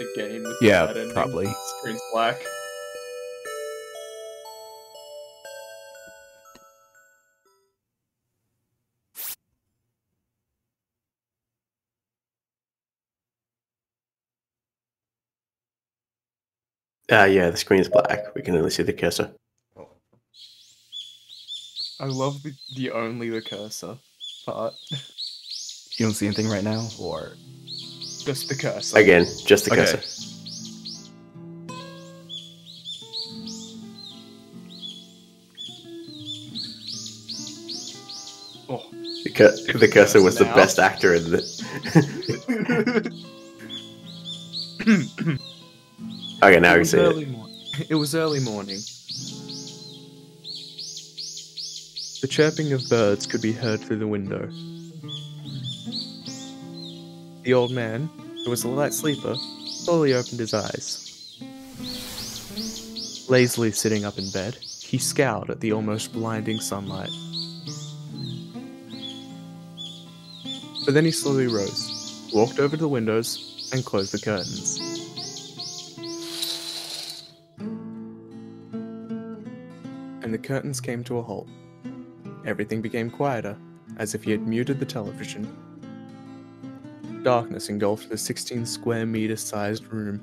the game with the Yeah, bad ending. probably. Screen's black. Yeah, the screen's black. We can only see the cursor. I love the cursor part. You don't see anything right now, or Just the cursor. Again, just the Okay. cursor. Oh. The cursor was the Now. best actor in the. Okay, now we see it. It was early morning. The chirping of birds could be heard through the window. The old man, who was a light sleeper, slowly opened his eyes. Lazily sitting up in bed, he scowled at the almost blinding sunlight. But then he slowly rose, walked over to the windows, and closed the curtains. And the curtains came to a halt. Everything became quieter, as if he had muted the television. Darkness engulfed the 16 square meter sized room.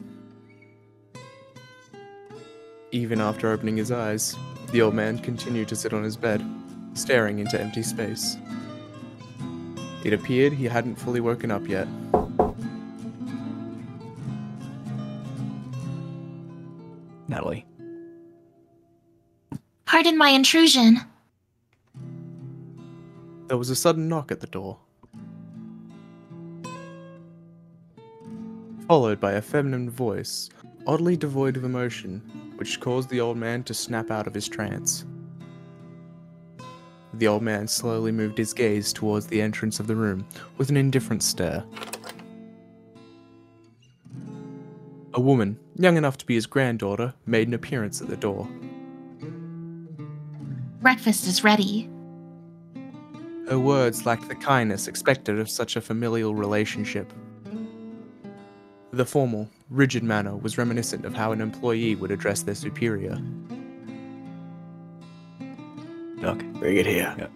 Even after opening his eyes, the old man continued to sit on his bed, staring into empty space. It appeared he hadn't fully woken up yet. Natalie? Pardon my intrusion. There was a sudden knock at the door, followed by a feminine voice, oddly devoid of emotion, which caused the old man to snap out of his trance. The old man slowly moved his gaze towards the entrance of the room with an indifferent stare. A woman, young enough to be his granddaughter, made an appearance at the door. Breakfast is ready. Her words lacked the kindness expected of such a familial relationship. The formal, rigid manner was reminiscent of how an employee would address their superior. Duck. Bring it here. Yeah.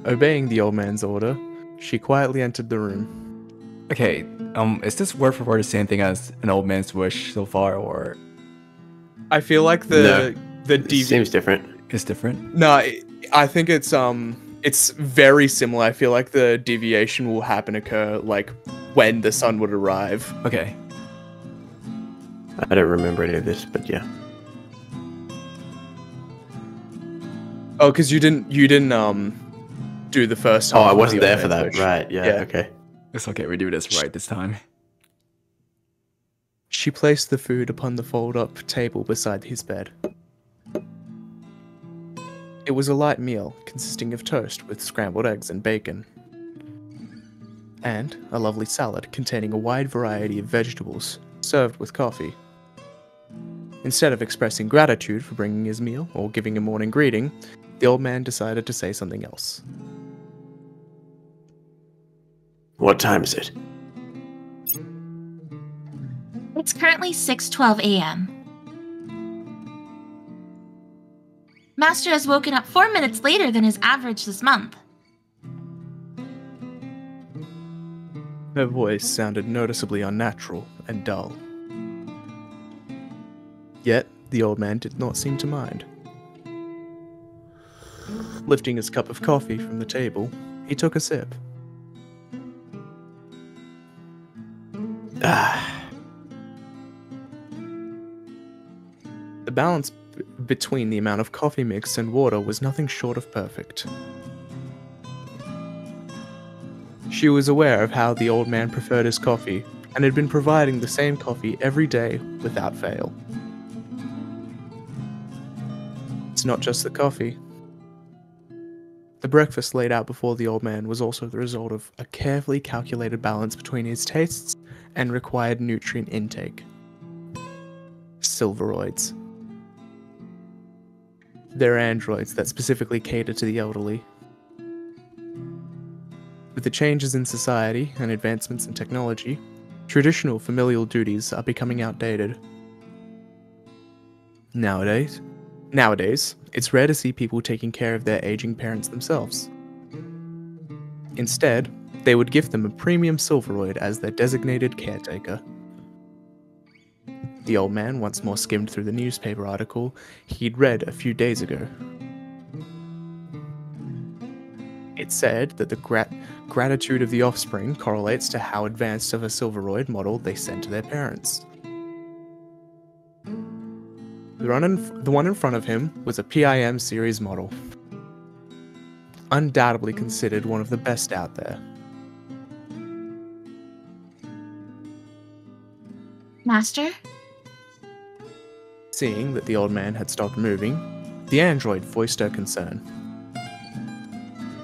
Obeying the old man's order, she quietly entered the room. Okay, is this word for word the same thing as an old man's wish so far, or I feel like No. the It seems different. it's different? No, I think it's very similar. I feel like the deviation will occur like when the sun would arrive. Okay. I don't remember any of this, but yeah. Oh, because you didn't do the first Oh, half I of wasn't the there old for man that. push. Right, yeah, Yeah. okay. It's okay, we do this right this time. She placed the food upon the fold-up table beside his bed. It was a light meal consisting of toast with scrambled eggs and bacon, and a lovely salad containing a wide variety of vegetables, served with coffee. Instead of expressing gratitude for bringing his meal or giving a morning greeting, the old man decided to say something else. What time is it? It's currently 6:12 a.m. Master has woken up 4 minutes later than his average this month. Her voice sounded noticeably unnatural and dull. Yet, the old man did not seem to mind. Lifting his cup of coffee from the table, he took a sip. The balance between the amount of coffee mix and water was nothing short of perfect. She was aware of how the old man preferred his coffee, and had been providing the same coffee every day without fail. It's not just the coffee. The breakfast laid out before the old man was also the result of a carefully calculated balance between his tastes and required nutrient intake. Silveroids. They're androids that specifically cater to the elderly. With the changes in society and advancements in technology, Traditional familial duties are becoming outdated. Nowadays, it's rare to see people taking care of their aging parents themselves. Instead, they would gift them a premium silveroid as their designated caretaker. The old man once more skimmed through the newspaper article he'd read a few days ago. It said that the gratitude of the offspring correlates to how advanced of a silveroid model they sent to their parents. The one in front of him was a PIM series model, undoubtedly considered one of the best out there. Master? Seeing that the old man had stopped moving, the android voiced her concern.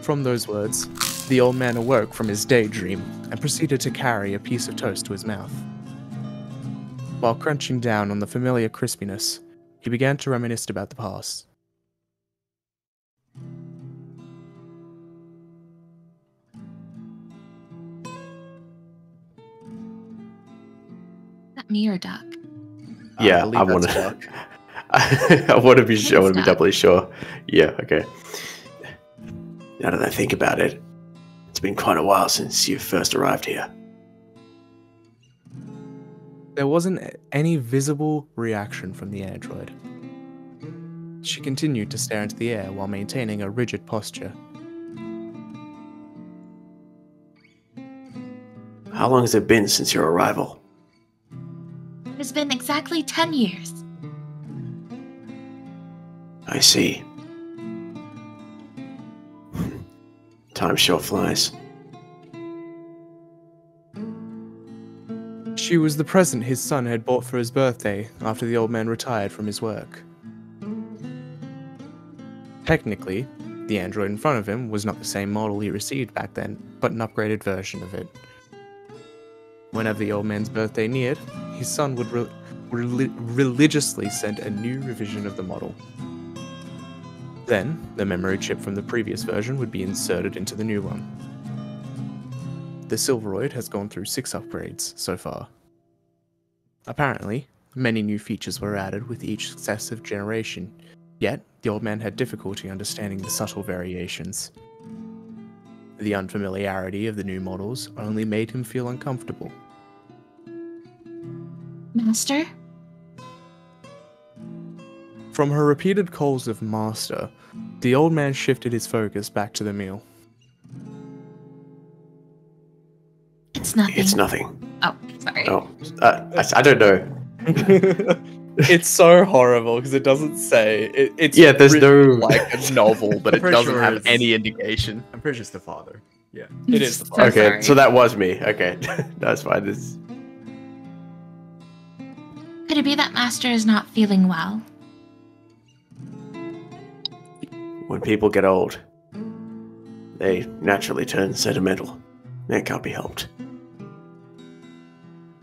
From those words, the old man awoke from his daydream and proceeded to carry a piece of toast to his mouth. While crunching down on the familiar crispiness, he began to reminisce about the past. That me or Duck? Yeah, believe I that's want to. Duck. I want to be sure. I want to be Duck. doubly sure. Yeah. Okay. Now that I think about it, it's been quite a while since you first arrived here. There wasn't any visible reaction from the android. She continued to stare into the air while maintaining a rigid posture. How long has it been since your arrival? It has been exactly 10 years. I see. Time sure flies. She was the present his son had bought for his birthday after the old man retired from his work. Technically, the android in front of him was not the same model he received back then, but an upgraded version of it. Whenever the old man's birthday neared, his son would religiously send a new revision of the model. Then, the memory chip from the previous version would be inserted into the new one. The Silveroid has gone through 6 upgrades so far. Apparently, many new features were added with each successive generation, yet the old man had difficulty understanding the subtle variations. The unfamiliarity of the new models only made him feel uncomfortable. Master? From her repeated calls of master, the old man shifted his focus back to the meal. It's nothing. It's nothing. Oh, sorry. Oh, I don't know. It's so horrible because it doesn't say. It's Yeah, there's written no- like a novel, but it pretty doesn't sure have it's- any indication. I'm pretty sure it's the father. Yeah. It is the So father. Okay, sorry. so that was me. Okay, that's fine. This. Could it be that Master is not feeling well? When people get old, they naturally turn sentimental. That can't be helped.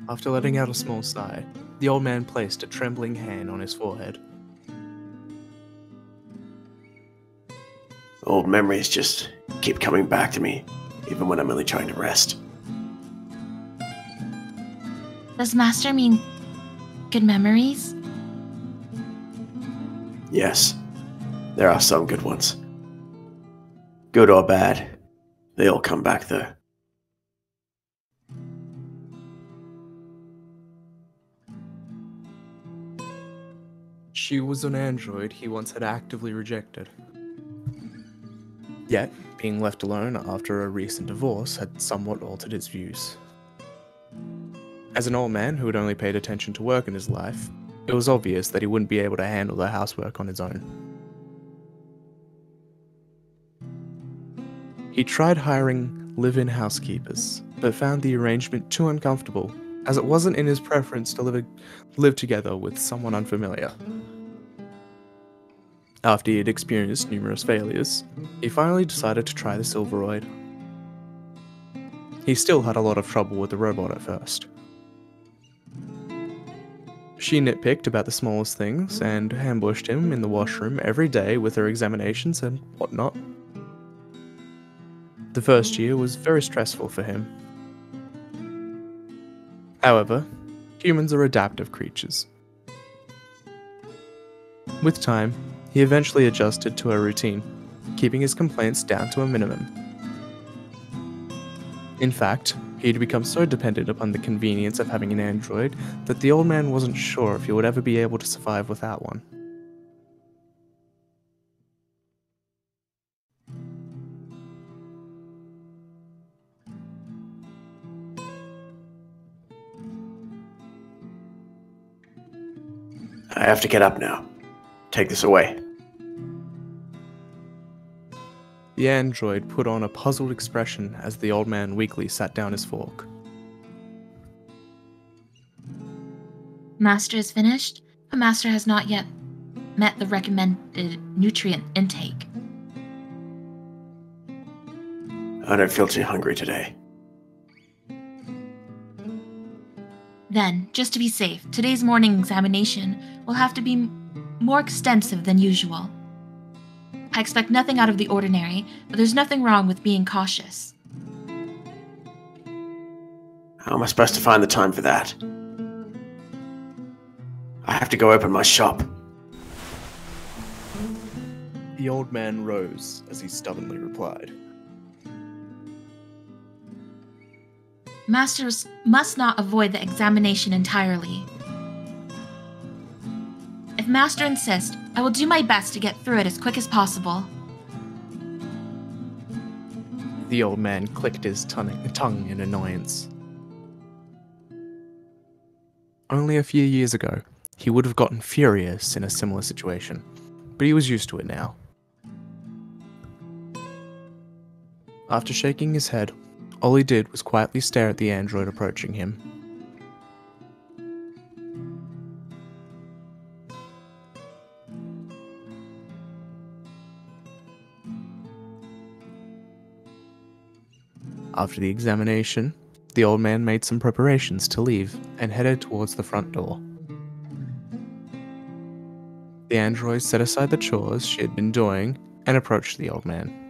After letting out a small sigh, the old man placed a trembling hand on his forehead. Old memories just keep coming back to me, even when I'm only trying to rest. Does Master mean good memories? Yes, there are some good ones. Good or bad, they all come back though. She was an android he once had actively rejected. Yet, being left alone after a recent divorce had somewhat altered his views. As an old man who had only paid attention to work in his life, it was obvious that he wouldn't be able to handle the housework on his own. He tried hiring live-in housekeepers, but found the arrangement too uncomfortable, as it wasn't in his preference to live together with someone unfamiliar. After he had experienced numerous failures, he finally decided to try the Silveroid. He still had a lot of trouble with the robot at first. She nitpicked about the smallest things and ambushed him in the washroom every day with her examinations and whatnot. The first year was very stressful for him. However, humans are adaptive creatures. With time, he eventually adjusted to a routine, keeping his complaints down to a minimum. In fact, he'd become so dependent upon the convenience of having an android that the old man wasn't sure if he would ever be able to survive without one. I have to get up now. Take this away. The android put on a puzzled expression as the old man weakly sat down his fork. Master is finished, but Master has not yet met the recommended nutrient intake. I don't feel too hungry today. Then, just to be safe, today's morning examination will have to be more extensive than usual. I expect nothing out of the ordinary, but there's nothing wrong with being cautious. How am I supposed to find the time for that? I have to go open my shop. The old man rose as he stubbornly replied. Masters must not avoid the examination entirely. If Master insists, I will do my best to get through it as quick as possible. The old man clicked his tongue in annoyance. Only a few years ago, he would have gotten furious in a similar situation, but he was used to it now. After shaking his head, all he did was quietly stare at the android approaching him. After the examination, the old man made some preparations to leave and headed towards the front door. The android set aside the chores she had been doing and approached the old man.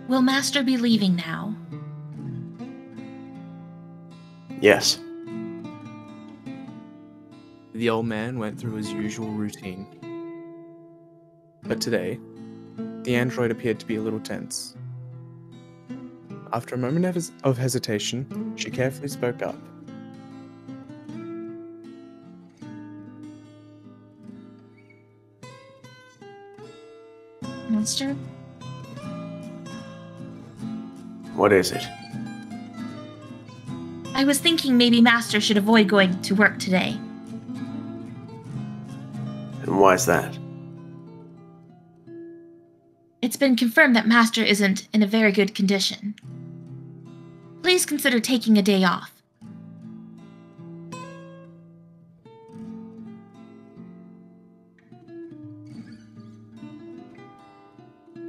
Will Master be leaving now? Yes. The old man went through his usual routine. But today, the android appeared to be a little tense. After a moment of hesitation, she carefully spoke up. Master? What is it? I was thinking maybe Master should avoid going to work today. And why is that? It's been confirmed that Master isn't in a very good condition. Please consider taking a day off.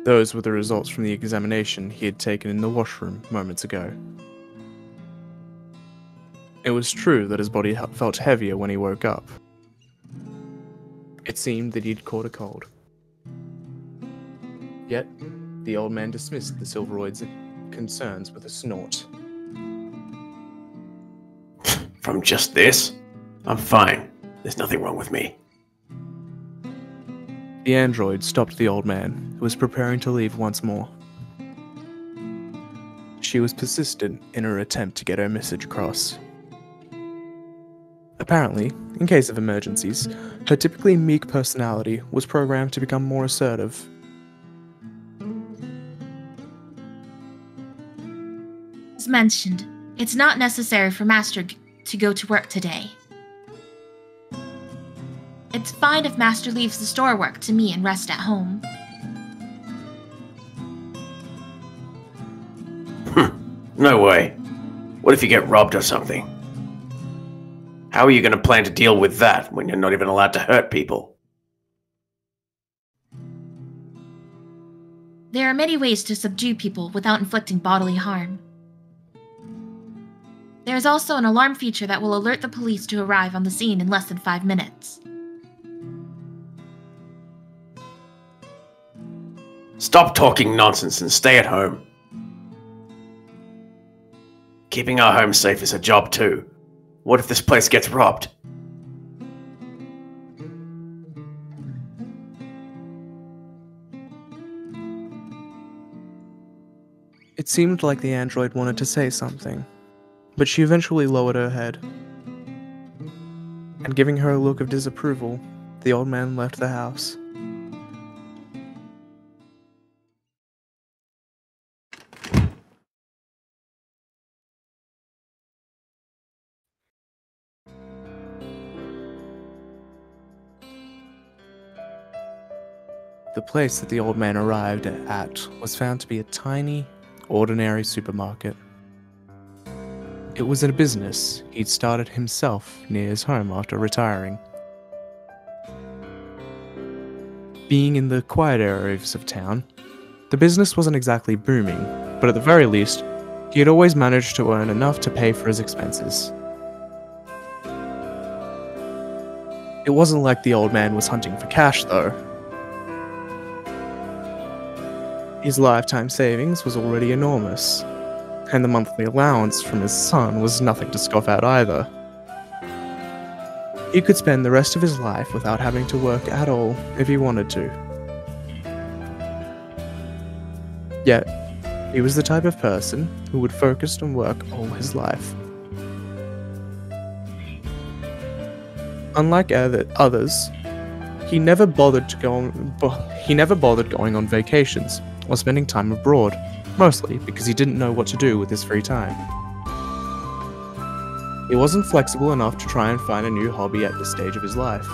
Those were the results from the examination he had taken in the washroom moments ago. It was true that his body felt heavier when he woke up. It seemed that he'd caught a cold. Yet, the old man dismissed the Silveroid's concerns with a snort. From just this? I'm fine. There's nothing wrong with me. The android stopped the old man, who was preparing to leave once more. She was persistent in her attempt to get her message across. Apparently, in case of emergencies, her typically meek personality was programmed to become more assertive. As mentioned, it's not necessary for Master to go to work today. It's fine if Master leaves the store work to me and rest at home. No way. What if you get robbed or something? How are you going to plan to deal with that when you're not even allowed to hurt people? There are many ways to subdue people without inflicting bodily harm. There is also an alarm feature that will alert the police to arrive on the scene in less than 5 minutes. Stop talking nonsense and stay at home. Keeping our home safe is a job too. What if this place gets robbed? It seemed like the android wanted to say something, but she eventually lowered her head. And giving her a look of disapproval, the old man left the house. The place that the old man arrived at was found to be a tiny, ordinary supermarket. It was a business he'd started himself near his home after retiring. Being in the quiet areas of town, the business wasn't exactly booming, but at the very least, he had always managed to earn enough to pay for his expenses. It wasn't like the old man was hunting for cash, though. His lifetime savings was already enormous, and the monthly allowance from his son was nothing to scoff at either. He could spend the rest of his life without having to work at all if he wanted to. Yet, he was the type of person who would focus on work all his life. Unlike others, he never bothered going on vacations or spending time abroad, mostly because he didn't know what to do with his free time. He wasn't flexible enough to try and find a new hobby at this stage of his life.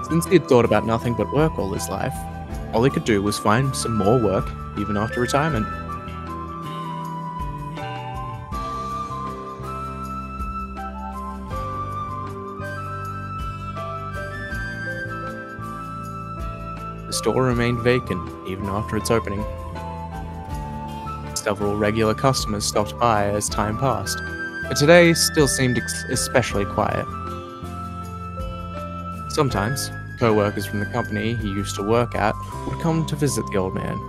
Since he had thought about nothing but work all his life, all he could do was find some more work even after retirement. The store remained vacant even after its opening. Several regular customers stopped by as time passed, but today still seemed especially quiet. Sometimes, co-workers from the company he used to work at would come to visit the old man.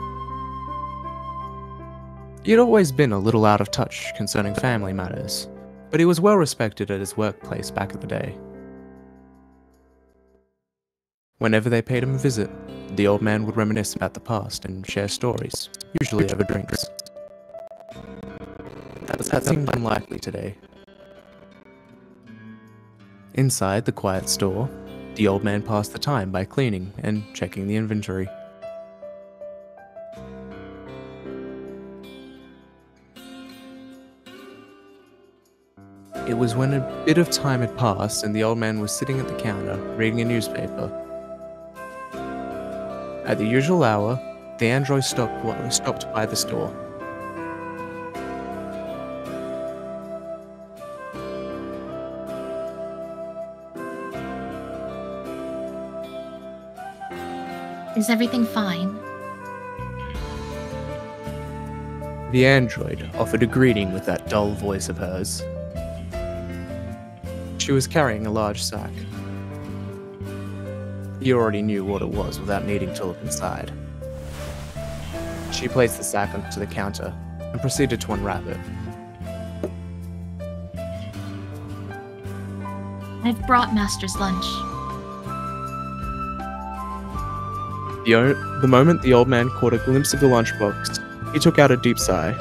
He had always been a little out of touch concerning family matters, but he was well respected at his workplace back in the day. Whenever they paid him a visit, the old man would reminisce about the past and share stories, usually over drinks. That seemed unlikely today. Inside the quiet store, the old man passed the time by cleaning and checking the inventory. It was when a bit of time had passed and the old man was sitting at the counter reading a newspaper. At the usual hour, the android stopped by the store. Is everything fine? The android offered a greeting with that dull voice of hers. She was carrying a large sack. He already knew what it was without needing to look inside. She placed the sack onto the counter and proceeded to unwrap it. I've brought Master's lunch. The moment the old man caught a glimpse of the lunchbox, he took out a deep sigh.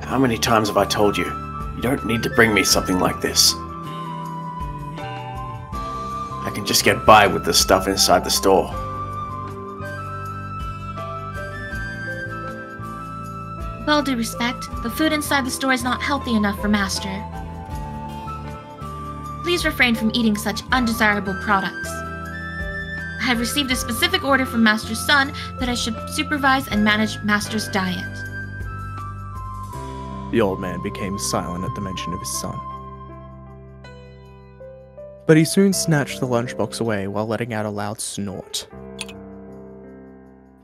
How many times have I told you? You don't need to bring me something like this. I can just get by with the stuff inside the store. With all due respect, the food inside the store is not healthy enough for Master. Please refrain from eating such undesirable products. I have received a specific order from Master's son that I should supervise and manage Master's diet. The old man became silent at the mention of his son. But he soon snatched the lunchbox away while letting out a loud snort.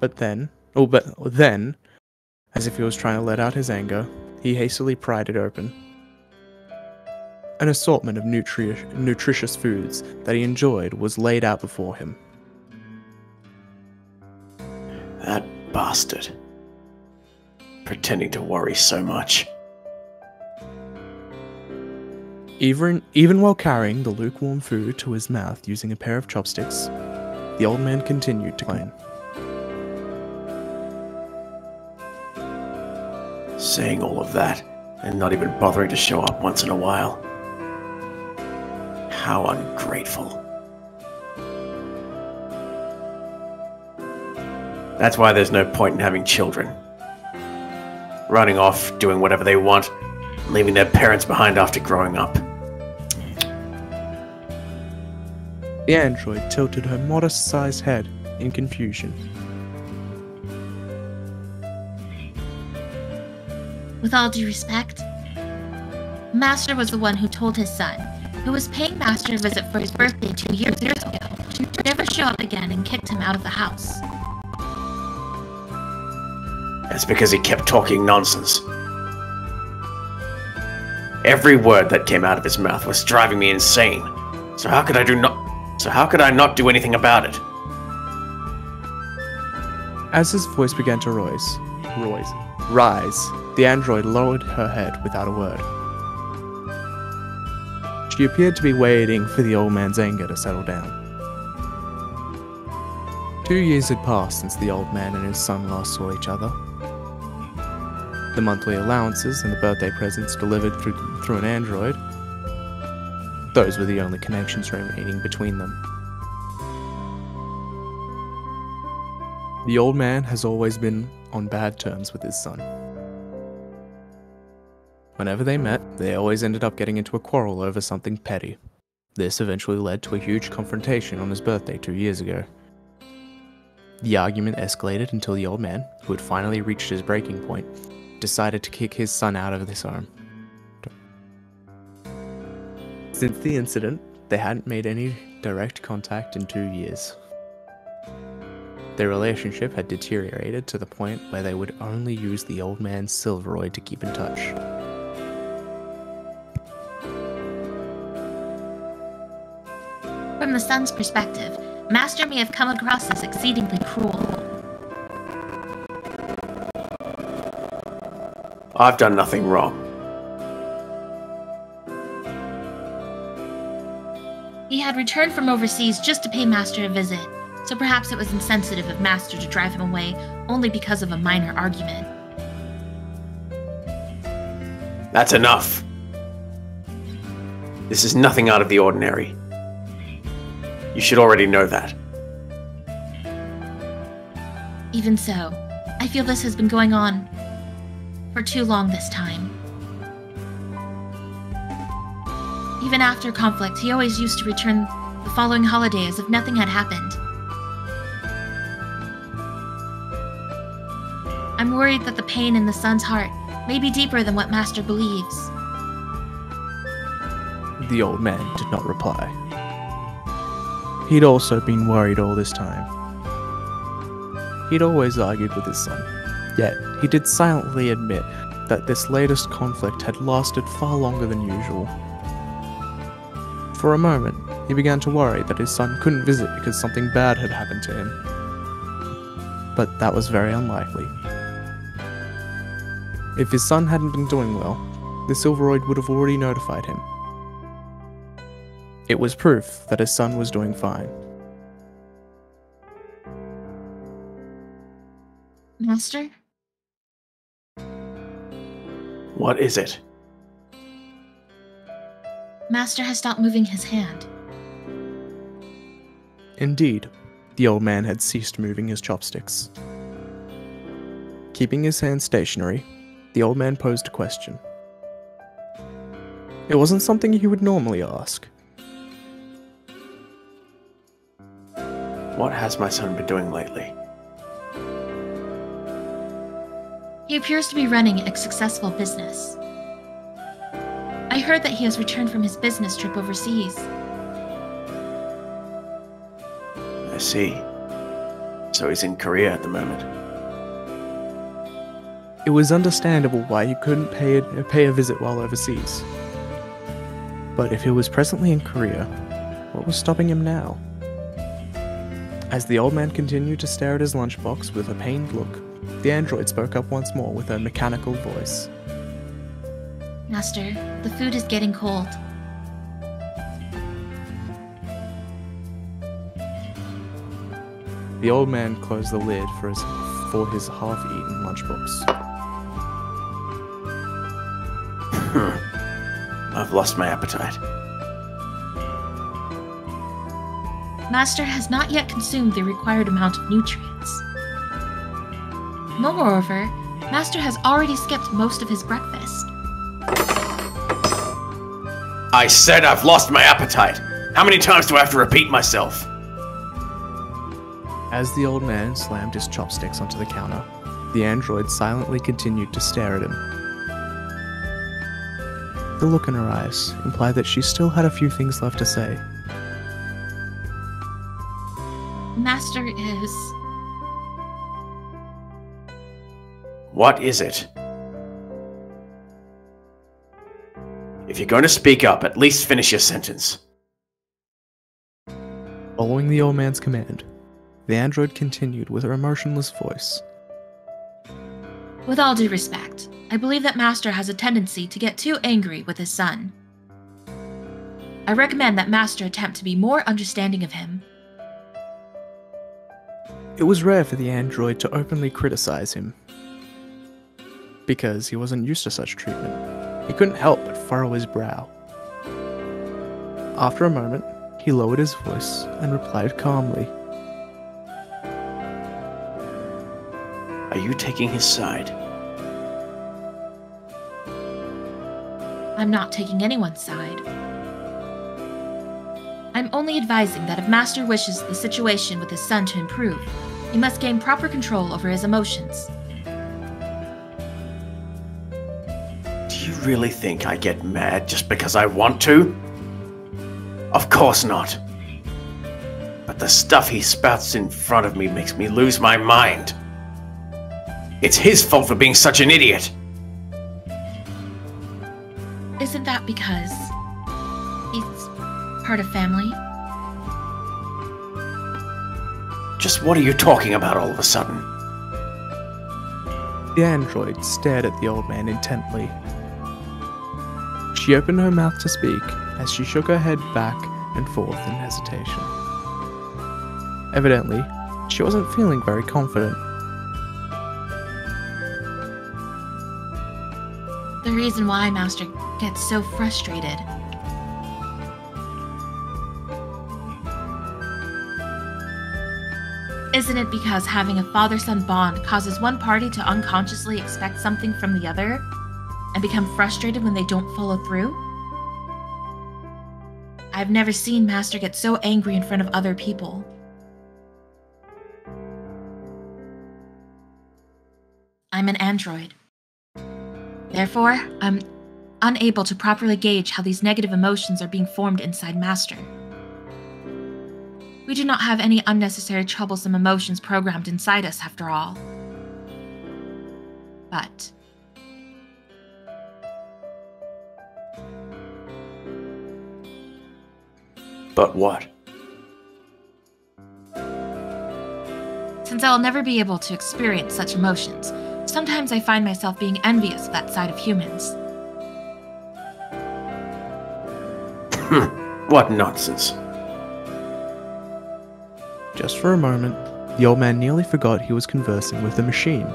But then, as if he was trying to let out his anger, he hastily pried it open. An assortment of nutritious foods that he enjoyed was laid out before him. That bastard. Pretending to worry so much. Even while carrying the lukewarm food to his mouth using a pair of chopsticks, the old man continued to complain. Saying all of that, and not even bothering to show up once in a while. How ungrateful. That's why there's no point in having children. Running off, doing whatever they want, leaving their parents behind after growing up. The android tilted her modest-sized head in confusion. With all due respect, Master was the one who told his son, who was paying Master a visit for his birthday 2 years ago, to never show up again and kicked him out of the house. That's because he kept talking nonsense. Every word that came out of his mouth was driving me insane. So how could I not do anything about it? As his voice began to rise, the android lowered her head without a word. She appeared to be waiting for the old man's anger to settle down. 2 years had passed since the old man and his son last saw each other. The monthly allowances and the birthday presents delivered through an android, those were the only connections remaining between them. The old man has always been on bad terms with his son. Whenever they met, they always ended up getting into a quarrel over something petty. This eventually led to a huge confrontation on his birthday 2 years ago. The argument escalated until the old man, who had finally reached his breaking point, decided to kick his son out of this home. Since the incident, they hadn't made any direct contact in 2 years. Their relationship had deteriorated to the point where they would only use the old man's Silveroid to keep in touch. From the son's perspective, Master may have come across as exceedingly cruel. I've done nothing wrong. He had returned from overseas just to pay Master a visit, so perhaps it was insensitive of Master to drive him away only because of a minor argument. That's enough. This is nothing out of the ordinary. You should already know that. Even so, I feel this has been going on for too long this time. Even after conflict, he always used to return the following holiday as if nothing had happened. I'm worried that the pain in the son's heart may be deeper than what Master believes. The old man did not reply. He'd also been worried all this time. He'd always argued with his son, yet he did silently admit that this latest conflict had lasted far longer than usual. For a moment, he began to worry that his son couldn't visit because something bad had happened to him. But that was very unlikely. If his son hadn't been doing well, the Silveroid would have already notified him. It was proof that his son was doing fine. Master? What is it? Master has stopped moving his hand. Indeed, the old man had ceased moving his chopsticks. Keeping his hand stationary, the old man posed a question. It wasn't something he would normally ask. What has my son been doing lately? He appears to be running a successful business. I heard that he has returned from his business trip overseas. I see. So he's in Korea at the moment. It was understandable why he couldn't pay a visit while overseas. But if he was presently in Korea, what was stopping him now? As the old man continued to stare at his lunchbox with a pained look, the android spoke up once more with a mechanical voice. Master, the food is getting cold. The old man closed the lid for his half-eaten lunchbox. I've lost my appetite. Master has not yet consumed the required amount of nutrients. Moreover, Master has already skipped most of his breakfast. I said I've lost my appetite! How many times do I have to repeat myself? As the old man slammed his chopsticks onto the counter, the android silently continued to stare at him. The look in her eyes implied that she still had a few things left to say. Master is... What is it? If you're going to speak up, at least finish your sentence. Following the old man's command, the android continued with her emotionless voice. With all due respect, I believe that Master has a tendency to get too angry with his son. I recommend that Master attempt to be more understanding of him. It was rare for the android to openly criticize him, because he wasn't used to such treatment. He couldn't help but furrow his brow. After a moment, he lowered his voice and replied calmly. Are you taking his side? I'm not taking anyone's side. I'm only advising that if Master wishes the situation with his son to improve, he must gain proper control over his emotions. Do you really think I get mad just because I want to? Of course not. But the stuff he spouts in front of me makes me lose my mind. It's his fault for being such an idiot. Isn't that because he's part of family? Just what are you talking about all of a sudden? The android stared at the old man intently. She opened her mouth to speak as she shook her head back and forth in hesitation. Evidently, she wasn't feeling very confident. The reason why Master gets so frustrated. Isn't it because having a father-son bond causes one party to unconsciously expect something from the other and become frustrated when they don't follow through? I've never seen Master get so angry in front of other people. I'm an android. Therefore, I'm unable to properly gauge how these negative emotions are being formed inside Master. We do not have any unnecessary troublesome emotions programmed inside us, after all. But... But what? Since I'll never be able to experience such emotions, sometimes I find myself being envious of that side of humans. What nonsense. Just for a moment, the old man nearly forgot he was conversing with the machine.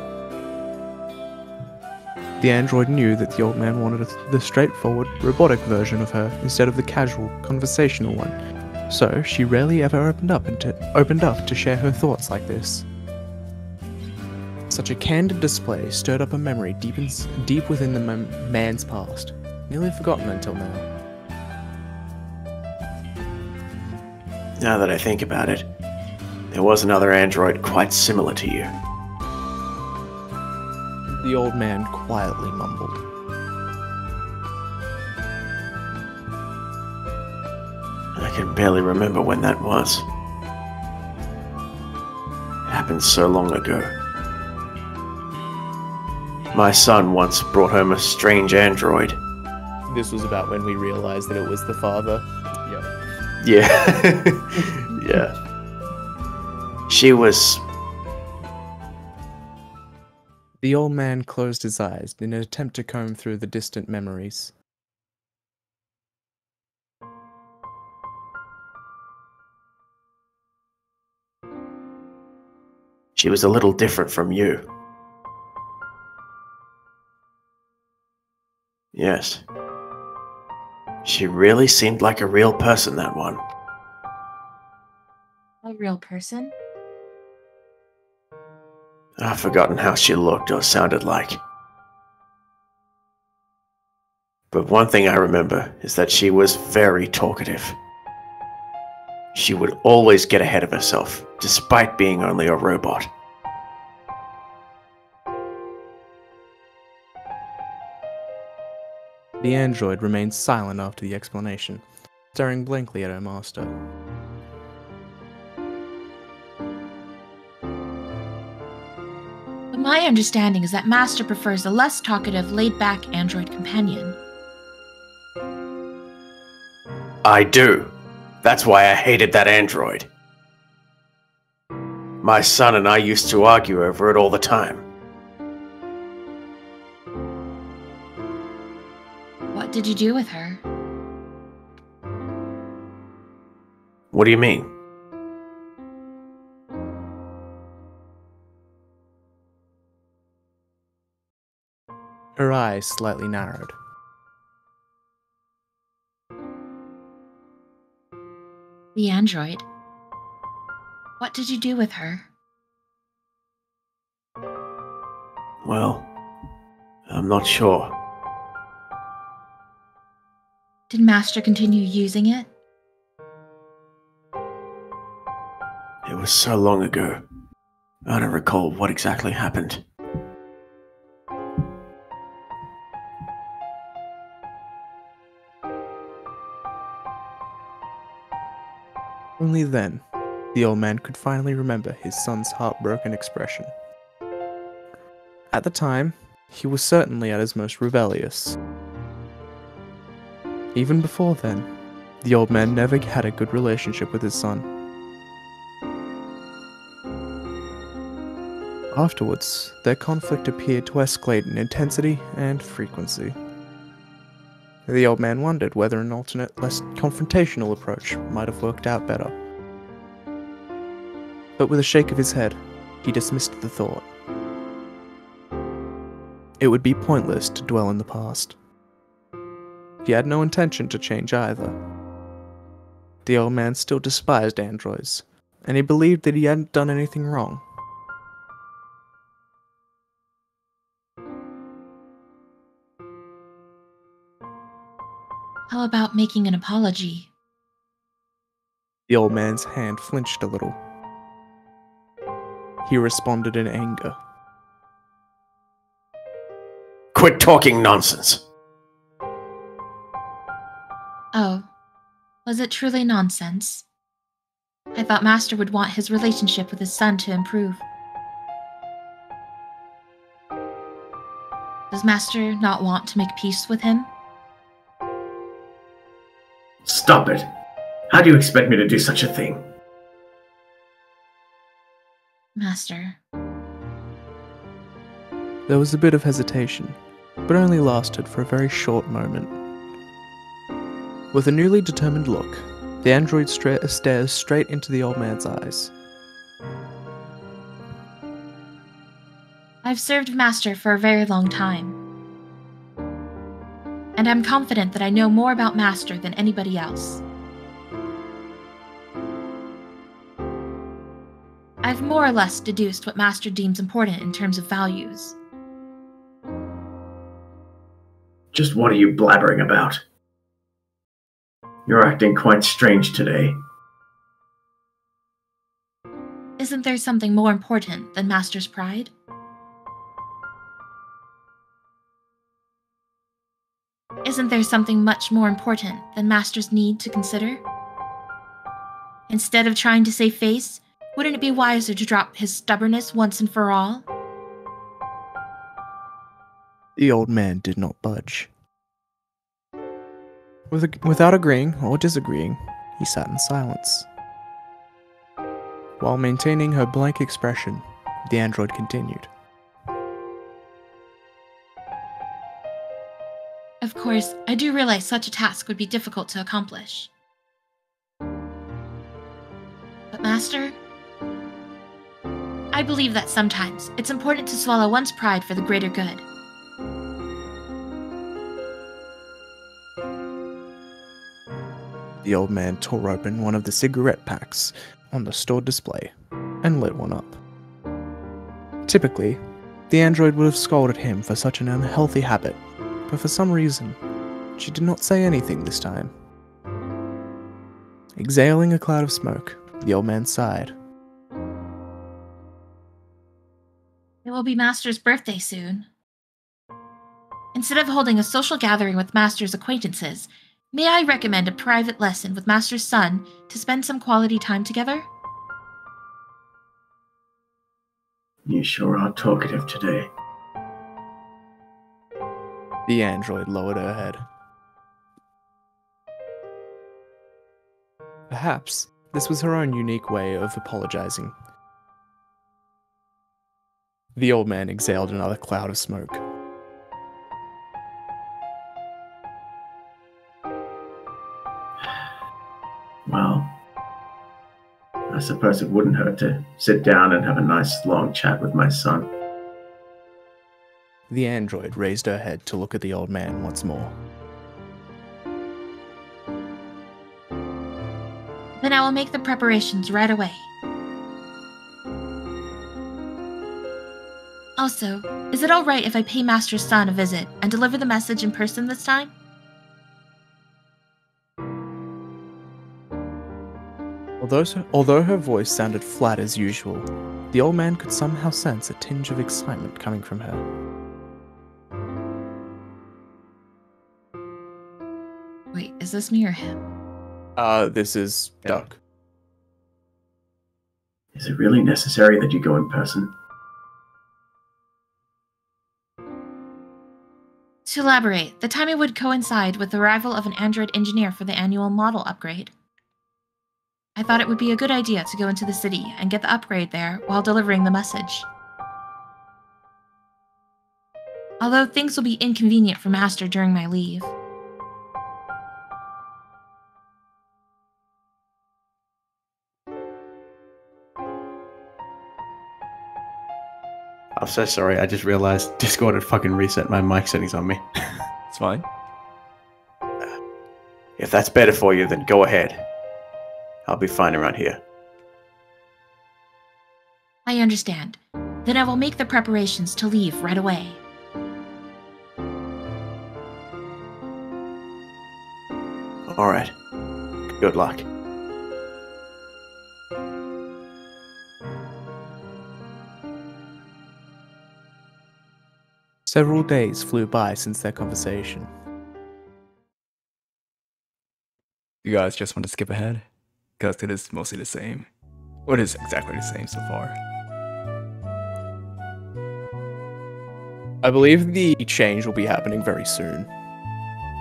The android knew that the old man wanted the straightforward, robotic version of her instead of the casual, conversational one, so she rarely ever opened up to share her thoughts like this. Such a candid display stirred up a memory deep within the man's past, nearly forgotten until now. Now that I think about it, there was another android quite similar to you. The old man quietly mumbled. I can barely remember when that was. It happened so long ago. My son once brought home a strange android. This was about when we realized that it was the father. Yep. Yeah. Yeah. She was... The old man closed his eyes in an attempt to comb through the distant memories. She was a little different from you. Yes. She really seemed like a real person, that one. A real person? I've forgotten how she looked or sounded like. But one thing I remember is that she was very talkative. She would always get ahead of herself, despite being only a robot. The android remained silent after the explanation, staring blankly at her master. But my understanding is that Master prefers a less talkative, laid-back android companion. I do. That's why I hated that android. My son and I used to argue over it all the time. What did you do with her? What do you mean? Her eyes slightly narrowed. The android. What did you do with her? Well, I'm not sure. Did Master continue using it? It was so long ago. I don't recall what exactly happened. Only then, the old man could finally remember his son's heartbroken expression. At the time, he was certainly at his most rebellious. Even before then, the old man never had a good relationship with his son. Afterwards, their conflict appeared to escalate in intensity and frequency. The old man wondered whether an alternate, less confrontational approach might have worked out better. But with a shake of his head, he dismissed the thought. It would be pointless to dwell in the past. He had no intention to change either. The old man still despised androids, and he believed that he hadn't done anything wrong. How about making an apology? The old man's hand flinched a little. He responded in anger. Quit talking nonsense! Oh, was it truly nonsense? I thought Master would want his relationship with his son to improve. Does Master not want to make peace with him? Stop it! How do you expect me to do such a thing? Master. There was a bit of hesitation, but only lasted for a very short moment. With a newly determined look, the android stares straight into the old man's eyes. I've served Master for a very long time. And I'm confident that I know more about Master than anybody else. I've more or less deduced what Master deems important in terms of values. Just what are you blabbering about? You're acting quite strange today. Isn't there something more important than Master's pride? Isn't there something much more important than Master's need to consider? Instead of trying to save face, wouldn't it be wiser to drop his stubbornness once and for all? The old man did not budge. Without agreeing or disagreeing, he sat in silence. While maintaining her blank expression, the android continued. Of course, I do realize such a task would be difficult to accomplish. But Master, I believe that sometimes it's important to swallow one's pride for the greater good. The old man tore open one of the cigarette packs on the store display and lit one up. Typically, the android would have scolded him for such an unhealthy habit, but for some reason, she did not say anything this time. Exhaling a cloud of smoke, the old man sighed. It will be Master's birthday soon. Instead of holding a social gathering with Master's acquaintances, may I recommend a private lesson with Master's son to spend some quality time together? You sure are talkative today. The android lowered her head. Perhaps this was her own unique way of apologizing. The old man exhaled another cloud of smoke. Well, I suppose it wouldn't hurt to sit down and have a nice long chat with my son. The android raised her head to look at the old man once more. Then I will make the preparations right away. Also, is it alright if I pay Master's son a visit and deliver the message in person this time? Although her voice sounded flat as usual, the old man could somehow sense a tinge of excitement coming from her. Wait, is this me or him? This is Duck. Is it really necessary that you go in person? To elaborate, the timing would coincide with the arrival of an android engineer for the annual model upgrade. I thought it would be a good idea to go into the city and get the upgrade there while delivering the message. Although things will be inconvenient for Master during my leave. I'm so sorry, I just realized Discord had fucking reset my mic settings on me. It's fine. If that's better for you, then go ahead. I'll be fine around here. I understand. Then I will make the preparations to leave right away. Alright. Good luck. Several days flew by since their conversation. You guys just want to skip ahead? Because it is mostly the same. Well, it is exactly the same so far. I believe the change will be happening very soon.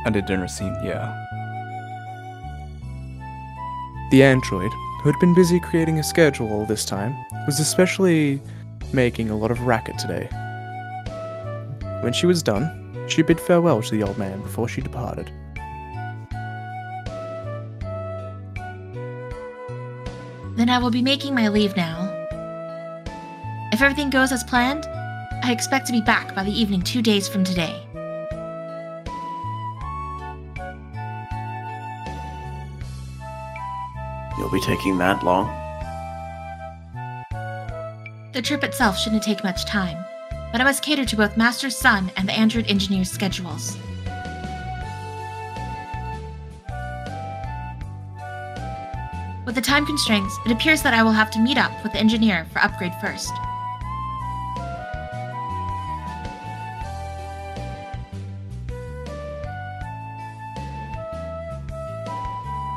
And the dinner scene, yeah. The android, who had been busy creating a schedule all this time, was especially making a lot of racket today. When she was done, she bid farewell to the old man before she departed. Then I will be making my leave now. If everything goes as planned, I expect to be back by the evening 2 days from today. You'll be taking that long? The trip itself shouldn't take much time, but I must cater to both Master's son and the android engineer's schedules. With the time constraints, it appears that I will have to meet up with the engineer for upgrade first.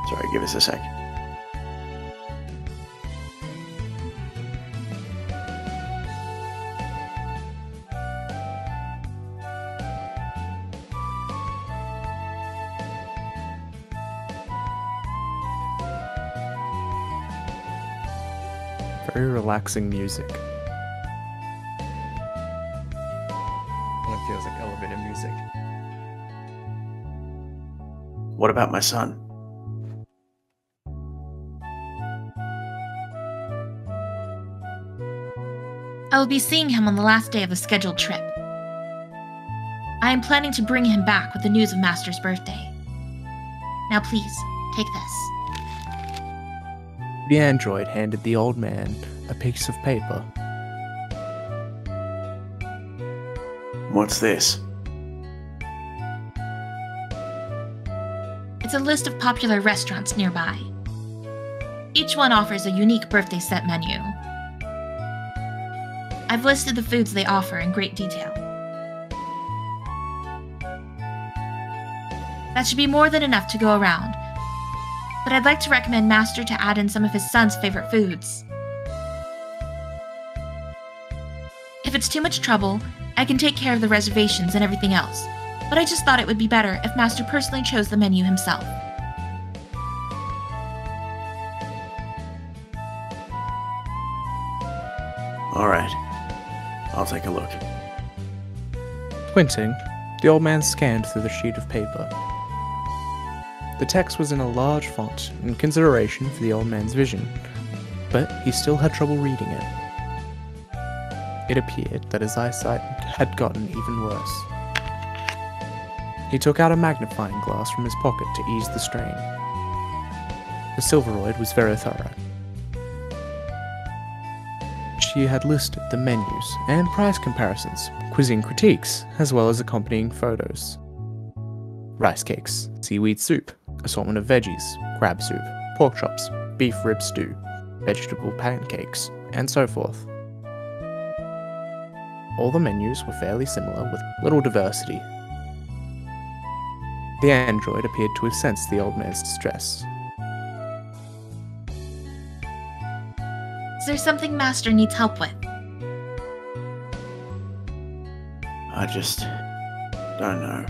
Sorry, give us a sec. very relaxing music. Well, it feels like elevator music. What about my son? I will be seeing him on the last day of the scheduled trip. I am planning to bring him back with the news of Master's birthday. Now please, take this. The android handed the old man a piece of paper. What's this? It's a list of popular restaurants nearby. Each one offers a unique birthday set menu. I've listed the foods they offer in great detail. That should be more than enough to go around, but I'd like to recommend Master to add in some of his son's favorite foods. If it's too much trouble, I can take care of the reservations and everything else, but I just thought it would be better if Master personally chose the menu himself. Alright, I'll take a look. Squinting, the old man scanned through the sheet of paper. The text was in a large font, in consideration for the old man's vision, but he still had trouble reading it. It appeared that his eyesight had gotten even worse. He took out a magnifying glass from his pocket to ease the strain. The Silveroid was very thorough. She had listed the menus and price comparisons, quizzing critiques, as well as accompanying photos. Rice cakes, seaweed soup, assortment of veggies, crab soup, pork chops, beef rib stew, vegetable pancakes, and so forth. All the menus were fairly similar, with little diversity. The android appeared to have sensed the old man's distress. Is there something Master needs help with? I just don't know.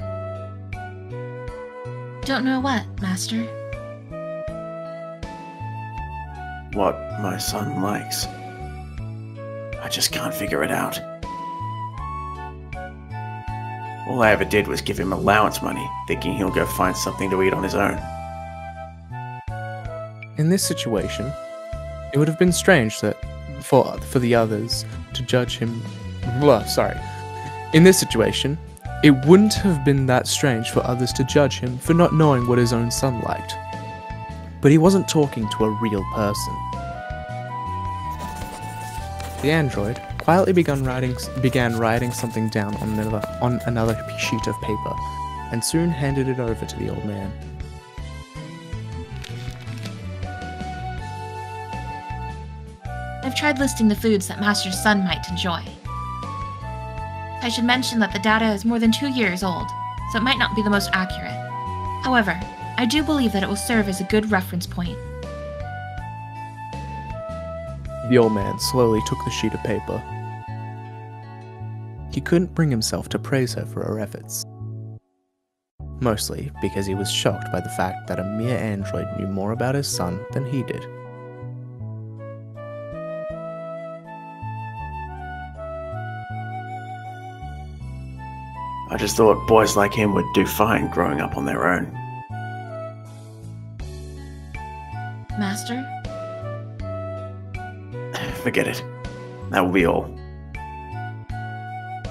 Don't know what, Master? What my son likes. I just can't figure it out. All I ever did was give him allowance money, thinking he'll go find something to eat on his own. In this situation, it would have been strange that for the others to judge him. In this situation, it wouldn't have been that strange for others to judge him for not knowing what his own son liked. But he wasn't talking to a real person. The android quietly began writing something down on another sheet of paper, and soon handed it over to the old man. I've tried listing the foods that Master's son might enjoy. I should mention that the data is more than 2 years old, so it might not be the most accurate. However, I do believe that it will serve as a good reference point. The old man slowly took the sheet of paper. He couldn't bring himself to praise her for her efforts. Mostly because he was shocked by the fact that a mere android knew more about his son than he did. I just thought boys like him would do fine growing up on their own. Master? Forget it. That will be all.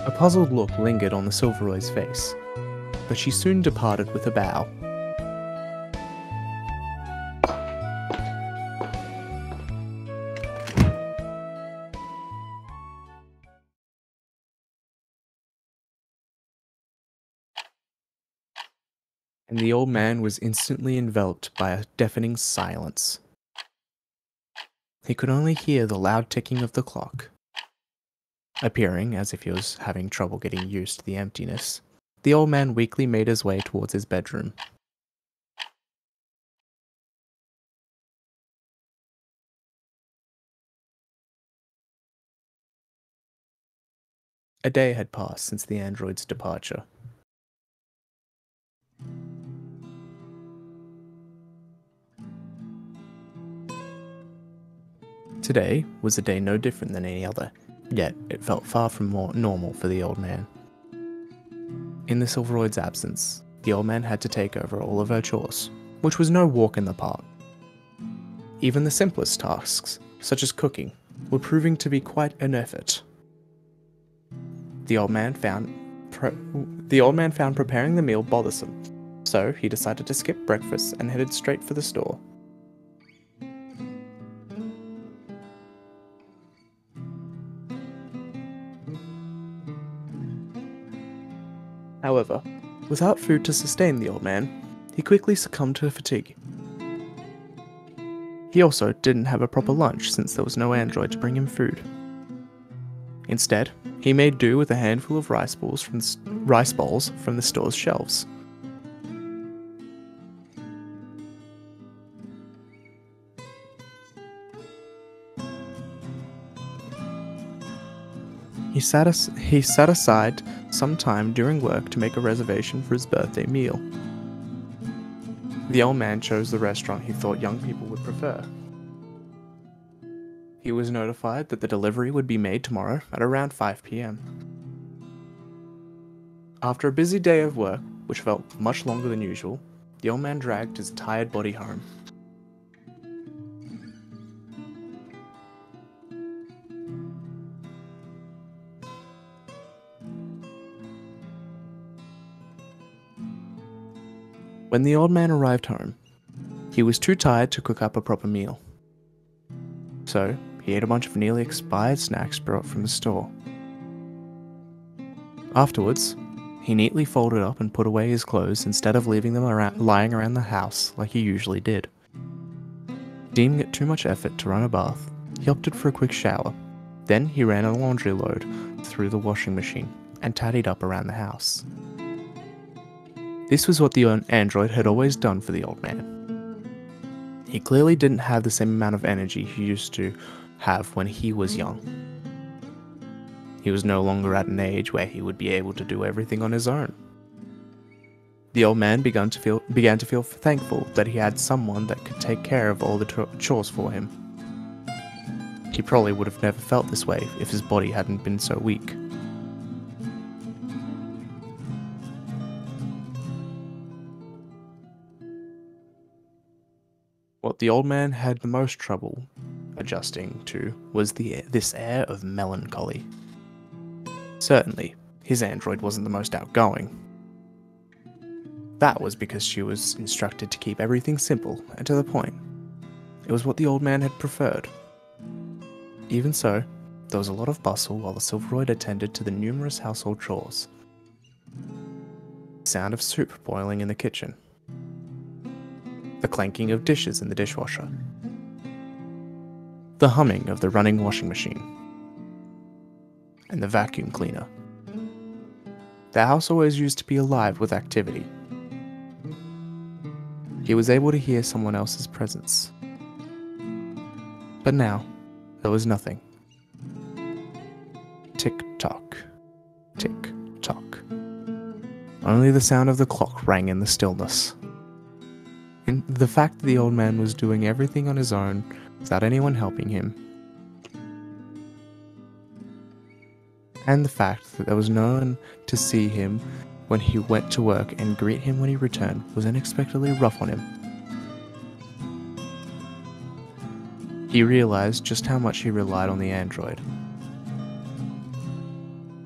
A puzzled look lingered on the Silveroid's face, but she soon departed with a bow. And the old man was instantly enveloped by a deafening silence. He could only hear the loud ticking of the clock. Appearing as if he was having trouble getting used to the emptiness, the old man weakly made his way towards his bedroom. A day had passed since the android's departure. Today was a day no different than any other, yet it felt far from more normal for the old man. In the Silveroid's absence, the old man had to take over all of her chores, which was no walk in the park. Even the simplest tasks, such as cooking, were proving to be quite an effort. The old man found preparing the meal bothersome, so he decided to skip breakfast and headed straight for the store. However, without food to sustain the old man, he quickly succumbed to fatigue. He also didn't have a proper lunch since there was no android to bring him food. Instead, he made do with a handful of rice bowls from the store's shelves. He sat aside some time during work to make a reservation for his birthday meal. The old man chose the restaurant he thought young people would prefer. He was notified that the delivery would be made tomorrow at around 5 p.m. After a busy day of work, which felt much longer than usual, the old man dragged his tired body home. When the old man arrived home, he was too tired to cook up a proper meal. So, he ate a bunch of nearly expired snacks brought from the store. Afterwards, he neatly folded up and put away his clothes instead of leaving them lying around the house like he usually did. Deeming it too much effort to run a bath, he opted for a quick shower. Then he ran a laundry load through the washing machine and tidied up around the house. This was what the android had always done for the old man. He clearly didn't have the same amount of energy he used to have when he was young. He was no longer at an age where he would be able to do everything on his own. The old man began to feel thankful that he had someone that could take care of all the chores for him. He probably would have never felt this way if his body hadn't been so weak. What the old man had the most trouble adjusting to was this air of melancholy. Certainly, his android wasn't the most outgoing. That was because she was instructed to keep everything simple and to the point. It was what the old man had preferred. Even so, there was a lot of bustle while the Silveroid attended to the numerous household chores. The sound of soup boiling in the kitchen. The clanking of dishes in the dishwasher. The humming of the running washing machine. And the vacuum cleaner. The house always used to be alive with activity. He was able to hear someone else's presence. But now, there was nothing. Tick-tock. Tick-tock. Only the sound of the clock rang in the stillness. And the fact that the old man was doing everything on his own, without anyone helping him, and the fact that there was no one to see him when he went to work and greet him when he returned was unexpectedly rough on him. He realized just how much he relied on the android.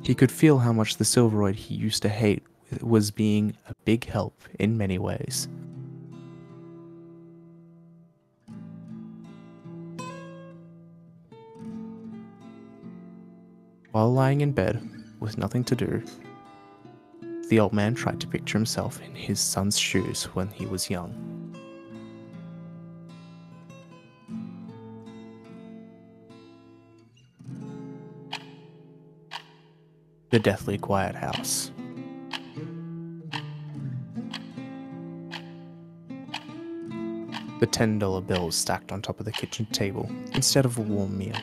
He could feel how much the Silveroid he used to hate was being a big help in many ways. While lying in bed, with nothing to do, the old man tried to picture himself in his son's shoes when he was young. The deathly quiet house. The $10 bills stacked on top of the kitchen table instead of a warm meal.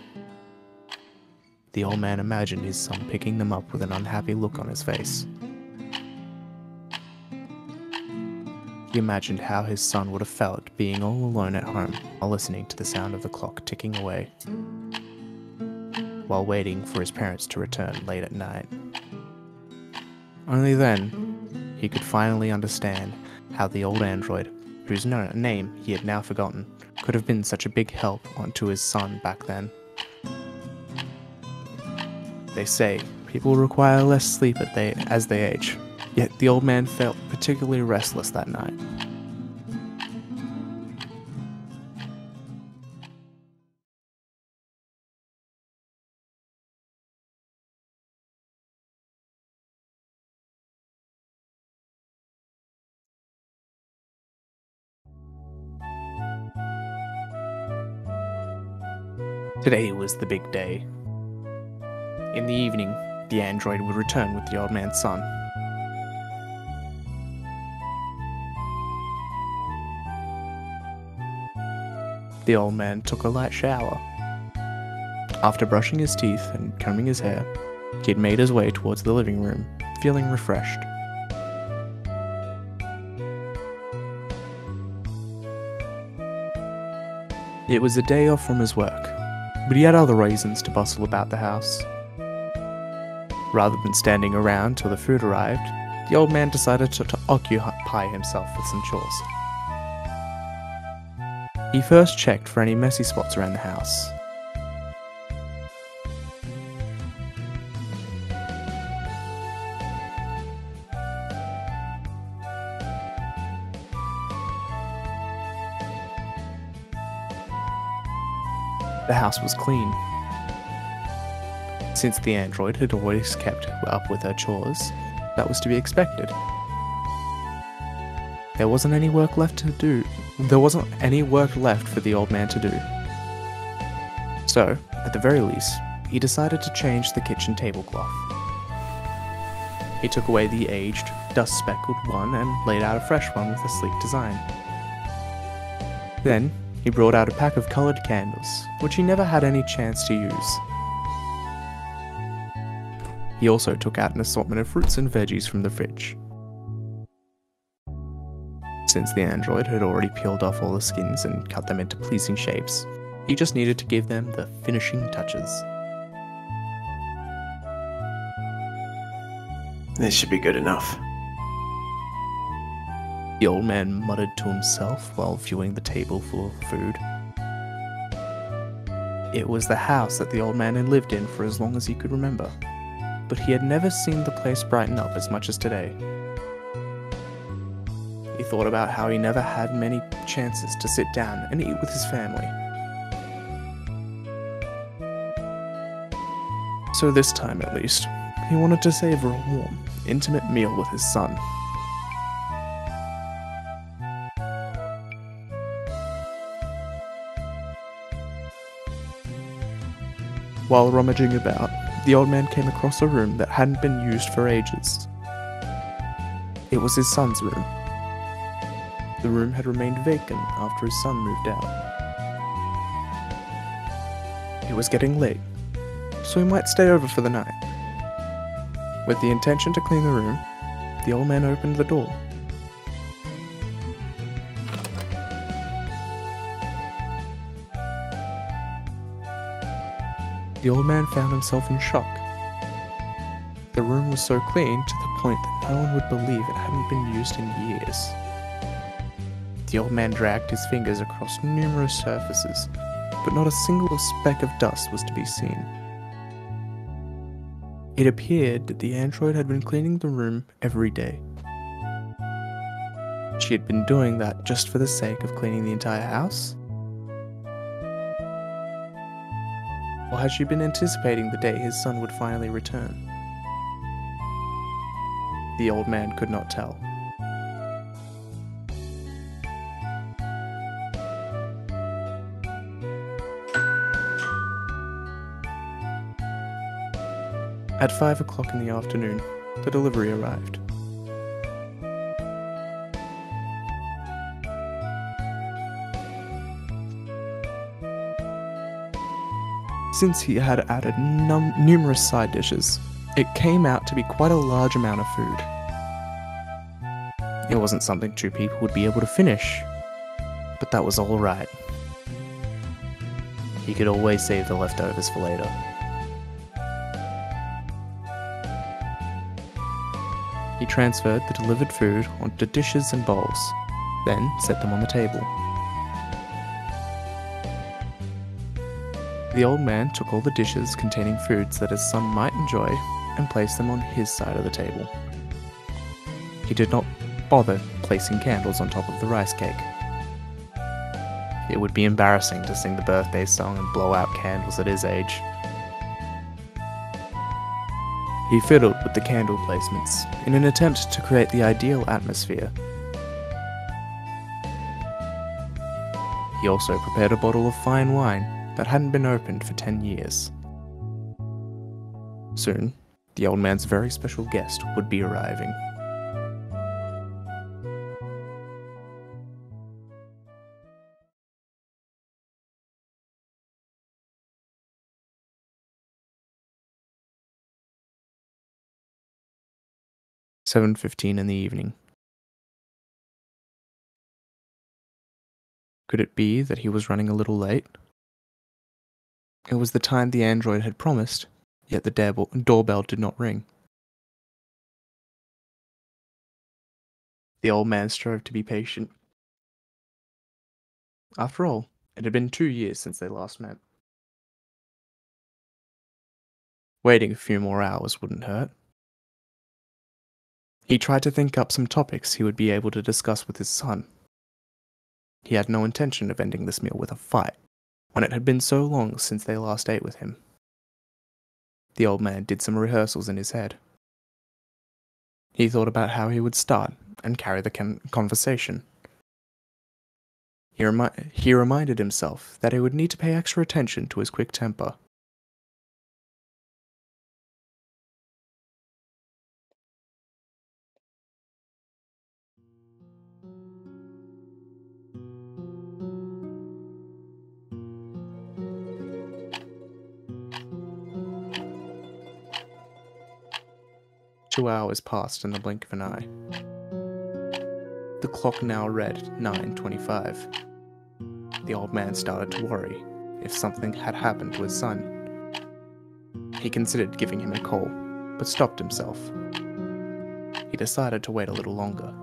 The old man imagined his son picking them up with an unhappy look on his face. He imagined how his son would have felt being all alone at home while listening to the sound of the clock ticking away, while waiting for his parents to return late at night. Only then, he could finally understand how the old android, whose name he had now forgotten, could have been such a big help onto his son back then. They say people require less sleep as they age, yet the old man felt particularly restless that night. Today was the big day. In the evening, the android would return with the old man's son. The old man took a light shower. After brushing his teeth and combing his hair, he had made his way towards the living room, feeling refreshed. It was a day off from his work, but he had other reasons to bustle about the house. Rather than standing around till the food arrived, the old man decided to occupy himself with some chores. He first checked for any messy spots around the house. The house was clean. Since the android had always kept up with her chores, that was to be expected. There wasn't any work left for the old man to do. So, at the very least, he decided to change the kitchen tablecloth. He took away the aged, dust-speckled one and laid out a fresh one with a sleek design. Then, he brought out a pack of coloured candles, which he never had any chance to use. He also took out an assortment of fruits and veggies from the fridge. Since the android had already peeled off all the skins and cut them into pleasing shapes, he just needed to give them the finishing touches. This should be good enough. The old man muttered to himself while viewing the table full of food. It was the house that the old man had lived in for as long as he could remember, but he had never seen the place brighten up as much as today. He thought about how he never had many chances to sit down and eat with his family. So this time at least, he wanted to savor a warm, intimate meal with his son. While rummaging about, the old man came across a room that hadn't been used for ages. It was his son's room. The room had remained vacant after his son moved out. It was getting late, so he might stay over for the night. With the intention to clean the room, the old man opened the door. The old man found himself in shock. The room was so clean to the point that no one would believe it hadn't been used in years. The old man dragged his fingers across numerous surfaces, but not a single speck of dust was to be seen. It appeared that the android had been cleaning the room every day. She had been doing that just for the sake of cleaning the entire house? Or had she been anticipating the day his son would finally return? The old man could not tell. At 5 o'clock in the afternoon, the delivery arrived. Since he had added numerous side dishes, it came out to be quite a large amount of food. It wasn't something two people would be able to finish, But that was alright. He could always save the leftovers for later. He transferred the delivered food onto dishes and bowls, then set them on the table. The old man took all the dishes containing foods that his son might enjoy and placed them on his side of the table. He did not bother placing candles on top of the rice cake. It would be embarrassing to sing the birthday song and blow out candles at his age. He fiddled with the candle placements in an attempt to create the ideal atmosphere. He also prepared a bottle of fine wine that hadn't been opened for 10 years. Soon, the old man's very special guest would be arriving. "7:15 in the evening. Could it be that he was running a little late? It was the time the android had promised, yet the doorbell did not ring. The old man strove to be patient. After all, it had been 2 years since they last met. Waiting a few more hours wouldn't hurt. He tried to think up some topics he would be able to discuss with his son. He had no intention of ending this meal with a fight, when it had been so long since they last ate with him. The old man did some rehearsals in his head. He thought about how he would start and carry the conversation. He reminded himself that he would need to pay extra attention to his quick temper. Two hours passed in the blink of an eye. The clock now read 9:25. The old man started to worry if something had happened to his son. He considered giving him a call, but stopped himself. He decided to wait a little longer.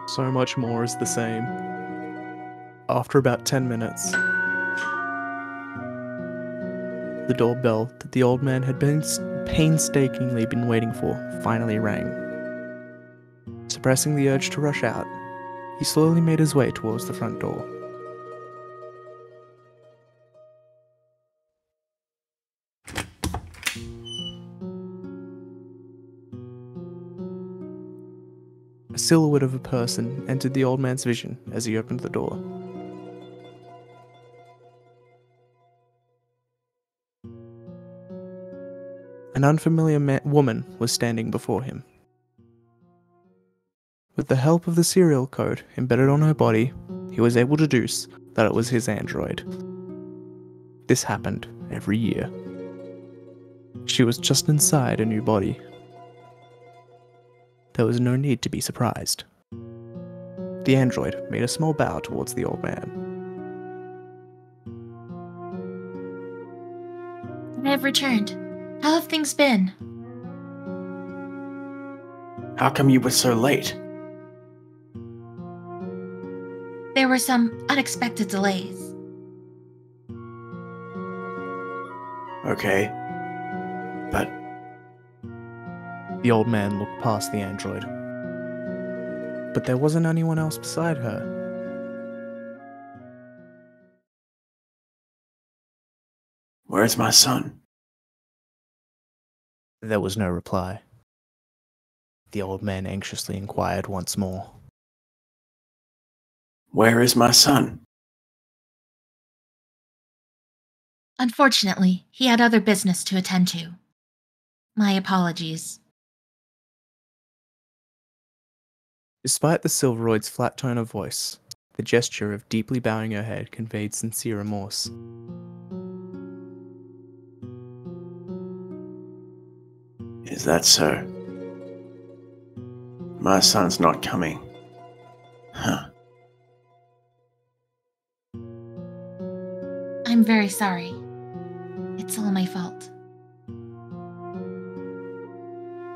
So much more is the same. After about 10 minutes, the doorbell that the old man had painstakingly been waiting for finally rang. Suppressing the urge to rush out, he slowly made his way towards the front door. A silhouette of a person entered the old man's vision as he opened the door. An unfamiliar woman was standing before him. With the help of the serial code embedded on her body, he was able to deduce that it was his android. This happened every year. She was just inside a new body. There was no need to be surprised. The android made a small bow towards the old man. I have returned. How have things been? How come you were so late? There were some unexpected delays. Okay. But The old man looked past the android. But there wasn't anyone else beside her. where's my son? There was no reply. The old man anxiously inquired once more. Where is my son? Unfortunately, he had other business to attend to. My apologies. Despite the Silveroid's flat tone of voice, the gesture of deeply bowing her head conveyed sincere remorse. Is that so? My son's not coming. Huh. I'm very sorry. It's all my fault.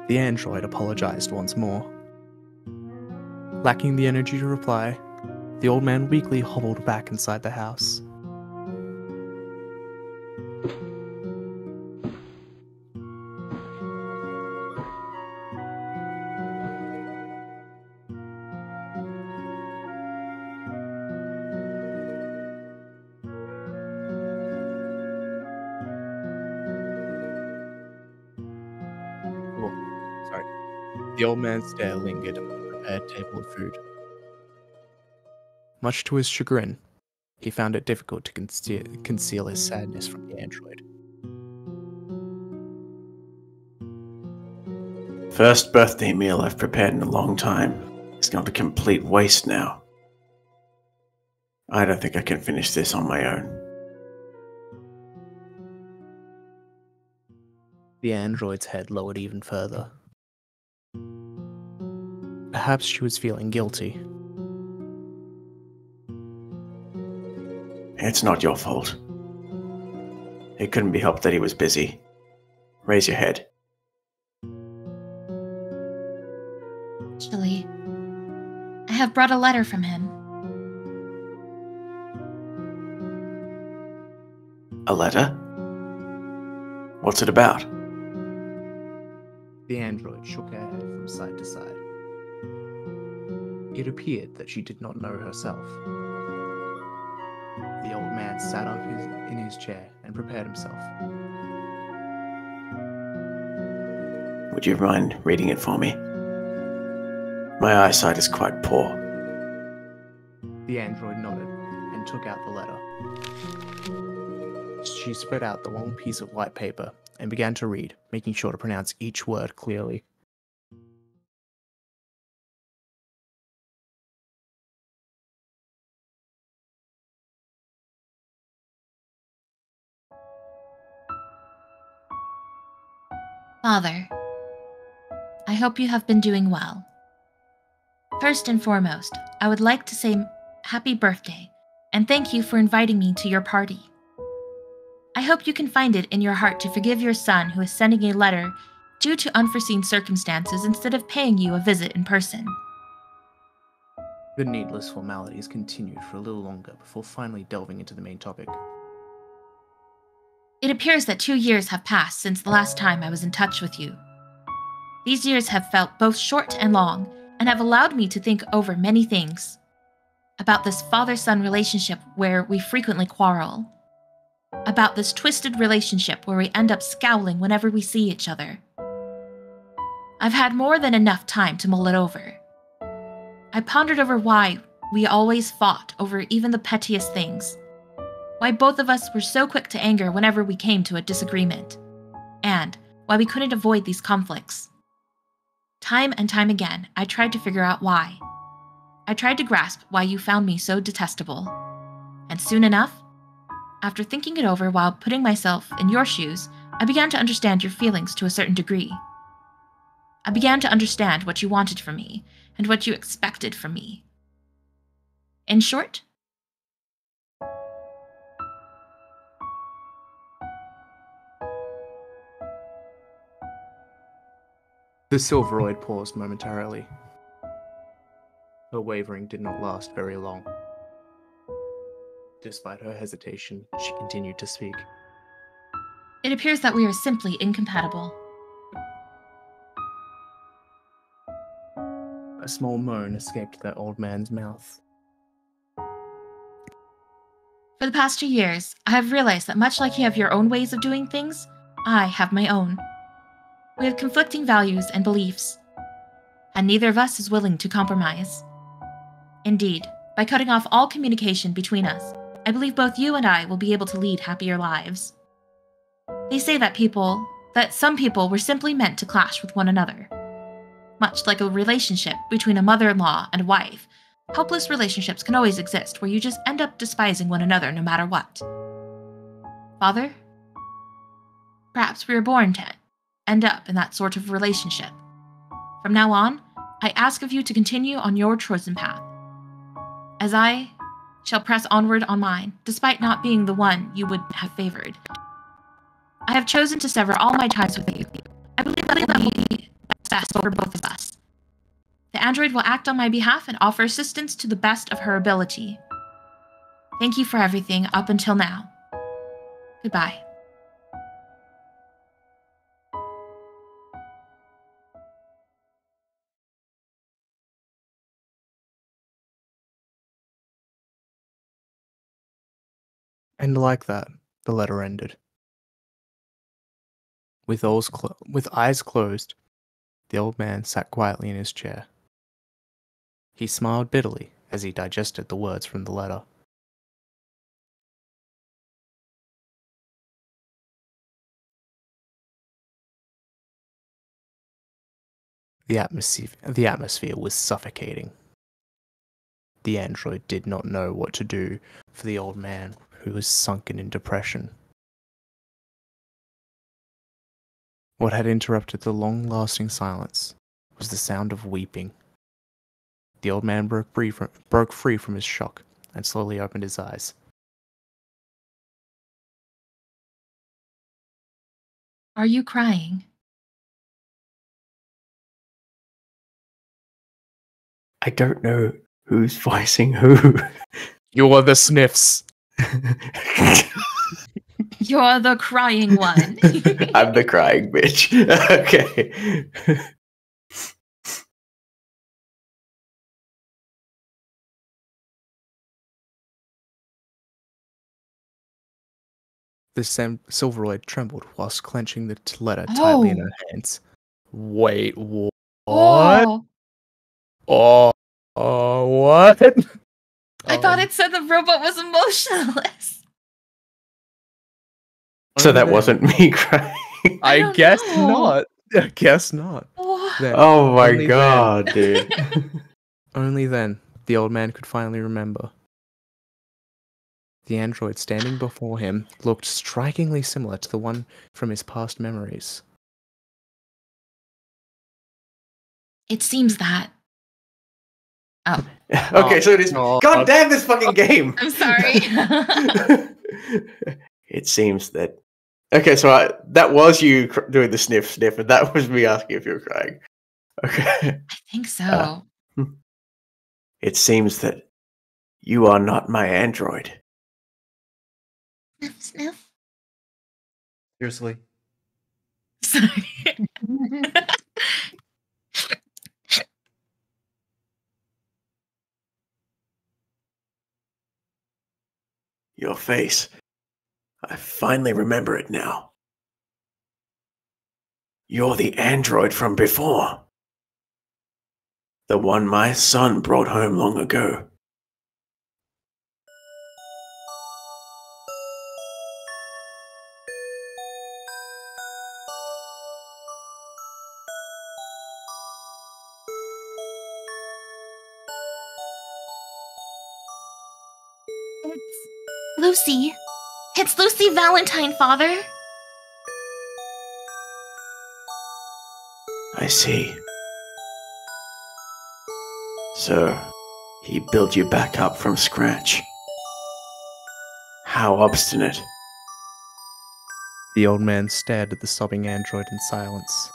The android apologized once more. Lacking the energy to reply, the old man weakly hobbled back inside the house. The old man's stare lingered on the prepared table of food. Much to his chagrin, he found it difficult to conceal his sadness from the android. First birthday meal I've prepared in a long time. It's gone to complete waste now. I don't think I can finish this on my own. The android's head lowered even further. Perhaps she was feeling guilty. It's not your fault. It couldn't be helped that he was busy. Raise your head. Actually, I have brought a letter from him. A letter? What's it about? The android shook her head from side to side. It appeared that she did not know herself. The old man sat up in his chair and prepared himself. Would you mind reading it for me? My eyesight is quite poor. The android nodded and took out the letter. She spread out the long piece of white paper and began to read, making sure to pronounce each word clearly. Father, I hope you have been doing well. First and foremost, I would like to say happy birthday and thank you for inviting me to your party. I hope you can find it in your heart to forgive your son who is sending a letter due to unforeseen circumstances instead of paying you a visit in person. The needless formalities continued for a little longer before finally delving into the main topic. It appears that 2 years have passed since the last time I was in touch with you. These years have felt both short and long, and have allowed me to think over many things. About this father-son relationship where we frequently quarrel. About this twisted relationship where we end up scowling whenever we see each other. I've had more than enough time to mull it over. I pondered over why we always fought over even the pettiest things. Why both of us were so quick to anger whenever we came to a disagreement, and why we couldn't avoid these conflicts. Time and time again, I tried to figure out why. I tried to grasp why you found me so detestable. And soon enough, after thinking it over while putting myself in your shoes, I began to understand your feelings to a certain degree. I began to understand what you wanted from me, and what you expected from me. In short, The Silveroid paused momentarily. Her wavering did not last very long. Despite her hesitation, she continued to speak. it appears that we are simply incompatible. A small moan escaped that old man's mouth. For the past 2 years, I have realized that much like you have your own ways of doing things, I have my own. We have conflicting values and beliefs, and neither of us is willing to compromise. Indeed, by cutting off all communication between us, I believe both you and I will be able to lead happier lives. They say that some people were simply meant to clash with one another. Much like a relationship between a mother-in-law and a wife, helpless relationships can always exist where you just end up despising one another no matter what. Father? Perhaps we were born to end up in that sort of relationship. From now on, I ask of you to continue on your chosen path, as I shall press onward on mine, despite not being the one you would have favored. I have chosen to sever all my ties with you. I believe that will be best for both of us. The android will act on my behalf and offer assistance to the best of her ability. Thank you for everything up until now. Goodbye. And like that, the letter ended. With eyes closed, the old man sat quietly in his chair. He smiled bitterly as he digested the words from the letter. The atmosphere was suffocating. The android did not know what to do for the old man who was sunken in depression. What had interrupted the long-lasting silence was the sound of weeping. The old man broke free from his shock and slowly opened his eyes. Are you crying? I don't know who's voicing who. You're the sniffs! You're the crying one. I'm the crying bitch. Okay. The Silveroid trembled whilst clenching the letter tightly in her hands. Wait, what? Oh, What? I thought it said the robot was emotionless. So that wasn't me crying. I don't know. Not. I guess not. Oh, Then, Oh my only god, dude. only then, the old man could finally remember. The android standing before him looked strikingly similar to the one from his past memories. it seems that. Oh, Okay, so it is. Oh. God damn this fucking game! I'm sorry. It seems that. Okay, so that was you doing the sniff, and that was me asking if you were crying. Okay. I think so. It seems that you are not my android. Sniff, sniff. Seriously. Sorry. Your face. I finally remember it now. You're the android from before. The one my son brought home long ago. It's Lucy. It's Lucy Valentine, Father. I see. So, he built you back up from scratch. How obstinate. The old man stared at the sobbing android in silence.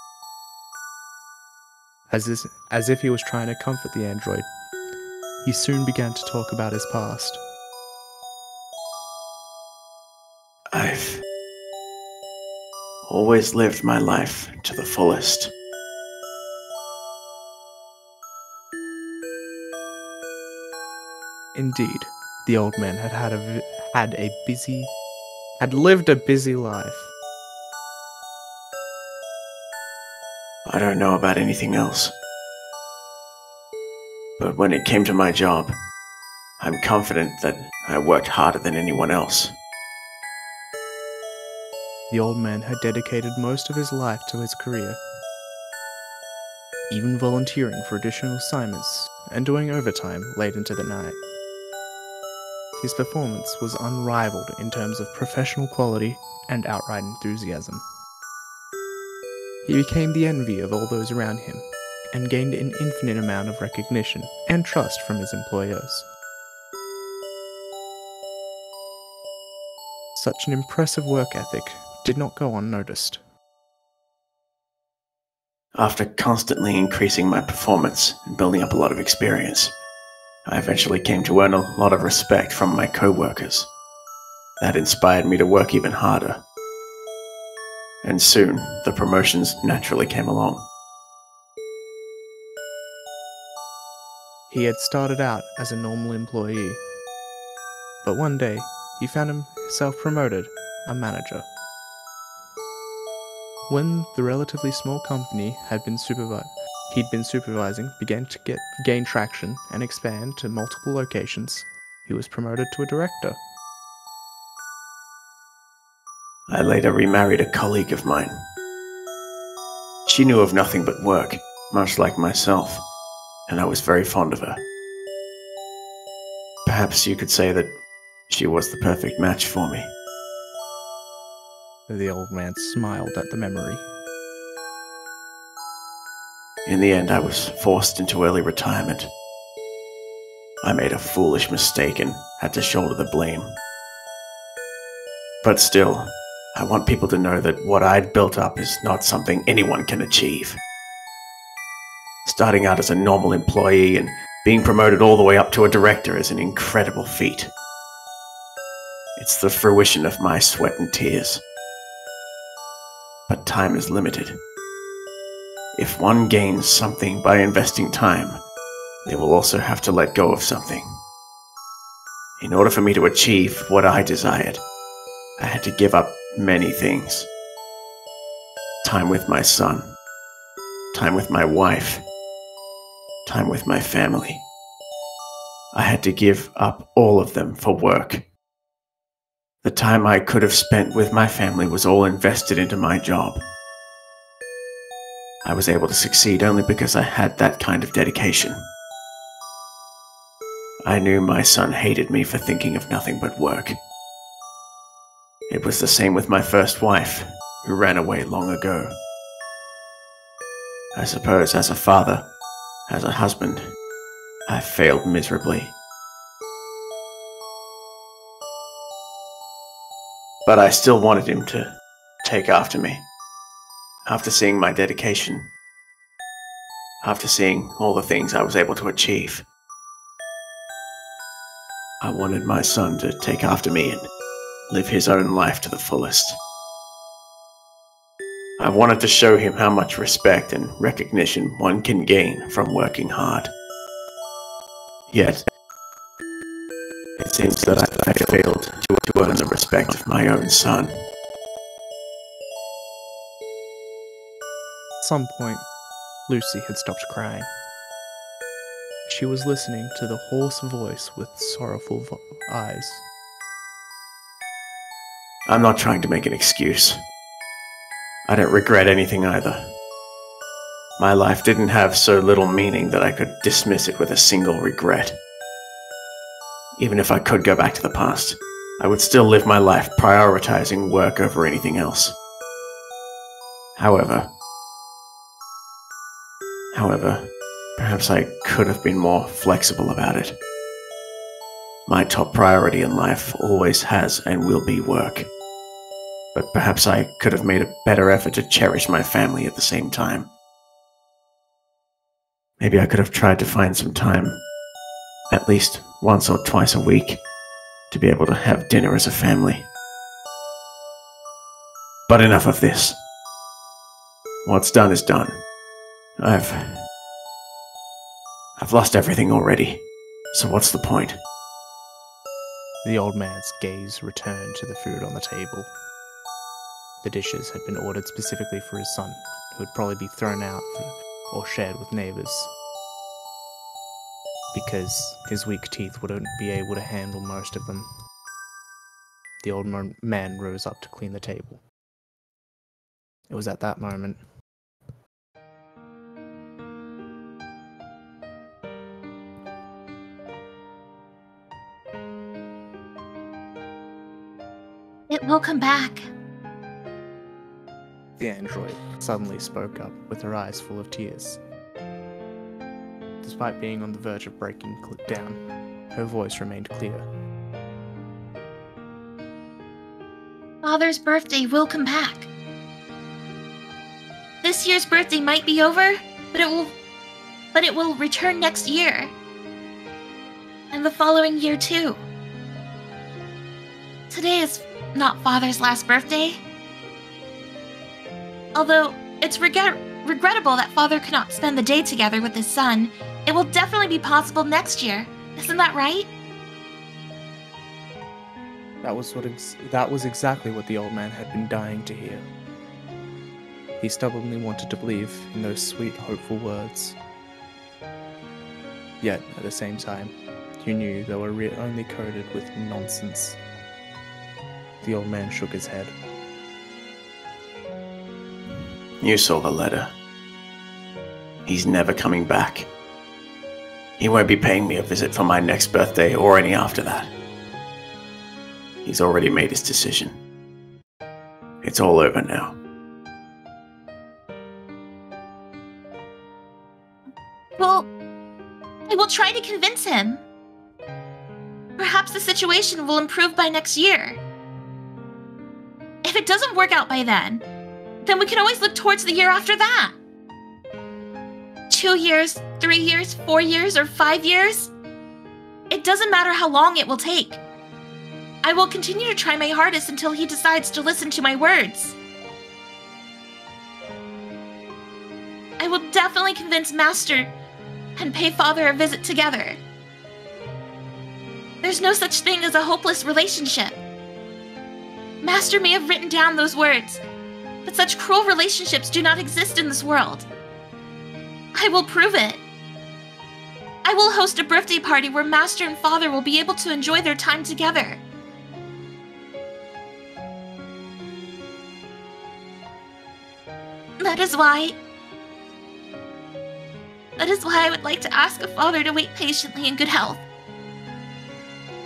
As if he was trying to comfort the android, he soon began to talk about his past. I've always lived my life to the fullest. Indeed, the old man had lived a busy life. I don't know about anything else. But when it came to my job, I'm confident that I worked harder than anyone else. The old man had dedicated most of his life to his career, even volunteering for additional assignments and doing overtime late into the night. His performance was unrivaled in terms of professional quality and outright enthusiasm. He became the envy of all those around him, and gained an infinite amount of recognition and trust from his employers. Such an impressive work ethic did not go unnoticed. After constantly increasing my performance and building up a lot of experience, I eventually came to earn a lot of respect from my co-workers. That inspired me to work even harder. And soon, the promotions naturally came along. He had started out as a normal employee, but one day he found himself promoted a manager. When the relatively small company he'd been supervising began to gain traction and expand to multiple locations, he was promoted to a director. I later remarried a colleague of mine. She knew of nothing but work, much like myself, and I was very fond of her. Perhaps you could say that she was the perfect match for me. The old man smiled at the memory. In the end, I was forced into early retirement. I made a foolish mistake and had to shoulder the blame. But still, I want people to know that what I'd built up is not something anyone can achieve. Starting out as a normal employee and being promoted all the way up to a director is an incredible feat. It's the fruition of my sweat and tears. But time is limited. If one gains something by investing time, they will also have to let go of something. In order for me to achieve what I desired, I had to give up many things. Time with my son, time with my wife, time with my family. I had to give up all of them for work. The time I could have spent with my family was all invested into my job. I was able to succeed only because I had that kind of dedication. I knew my son hated me for thinking of nothing but work. It was the same with my first wife, who ran away long ago. I suppose as a father, as a husband, I failed miserably. But I still wanted him to take after me. After seeing my dedication, after seeing all the things I was able to achieve, I wanted my son to take after me and live his own life to the fullest. I wanted to show him how much respect and recognition one can gain from working hard. Yet, it seems that I failed to earn the respect of my own son. At some point, Lucy had stopped crying. She was listening to the hoarse voice with sorrowful eyes. I'm not trying to make an excuse. I don't regret anything either. My life didn't have so little meaning that I could dismiss it with a single regret. Even if I could go back to the past, I would still live my life prioritizing work over anything else. However, perhaps I could have been more flexible about it. My top priority in life always has and will be work. But perhaps I could have made a better effort to cherish my family at the same time. Maybe I could have tried to find some time, at least once or twice a week, to be able to have dinner as a family. But enough of this. What's done is done. I've lost everything already, so what's the point? The old man's gaze returned to the food on the table. The dishes had been ordered specifically for his son, who would probably be thrown out or shared with neighbors, because his weak teeth wouldn't be able to handle most of them. The old man rose up to clean the table. It was at that moment It will come back. the android suddenly spoke up with her eyes full of tears. Despite being on the verge of breaking down, her voice remained clear. Father's birthday will come back. This year's birthday might be over, but it will return next year. And the following year too. Today is not Father's last birthday. Although it's regrettable that Father could not spend the day together with his son, it will definitely be possible next year. Isn't that right? That was exactly what the old man had been dying to hear. He stubbornly wanted to believe in those sweet, hopeful words. Yet, at the same time, he knew they were only coated with nonsense. The old man shook his head. You saw the letter. He's never coming back. He won't be paying me a visit for my next birthday or any after that. He's already made his decision. It's all over now. Well, I will try to convince him. Perhaps the situation will improve by next year. If it doesn't work out by then we can always look towards the year after that. 2 years, 3 years, 4 years, or 5 years? It doesn't matter how long it will take. I will continue to try my hardest until he decides to listen to my words. I will definitely convince Master and pay Father a visit together. There's no such thing as a hopeless relationship. Master may have written down those words, but such cruel relationships do not exist in this world. I will prove it. I will host a birthday party where Master and Father will be able to enjoy their time together. That is why I would like to ask a Father to wait patiently in good health.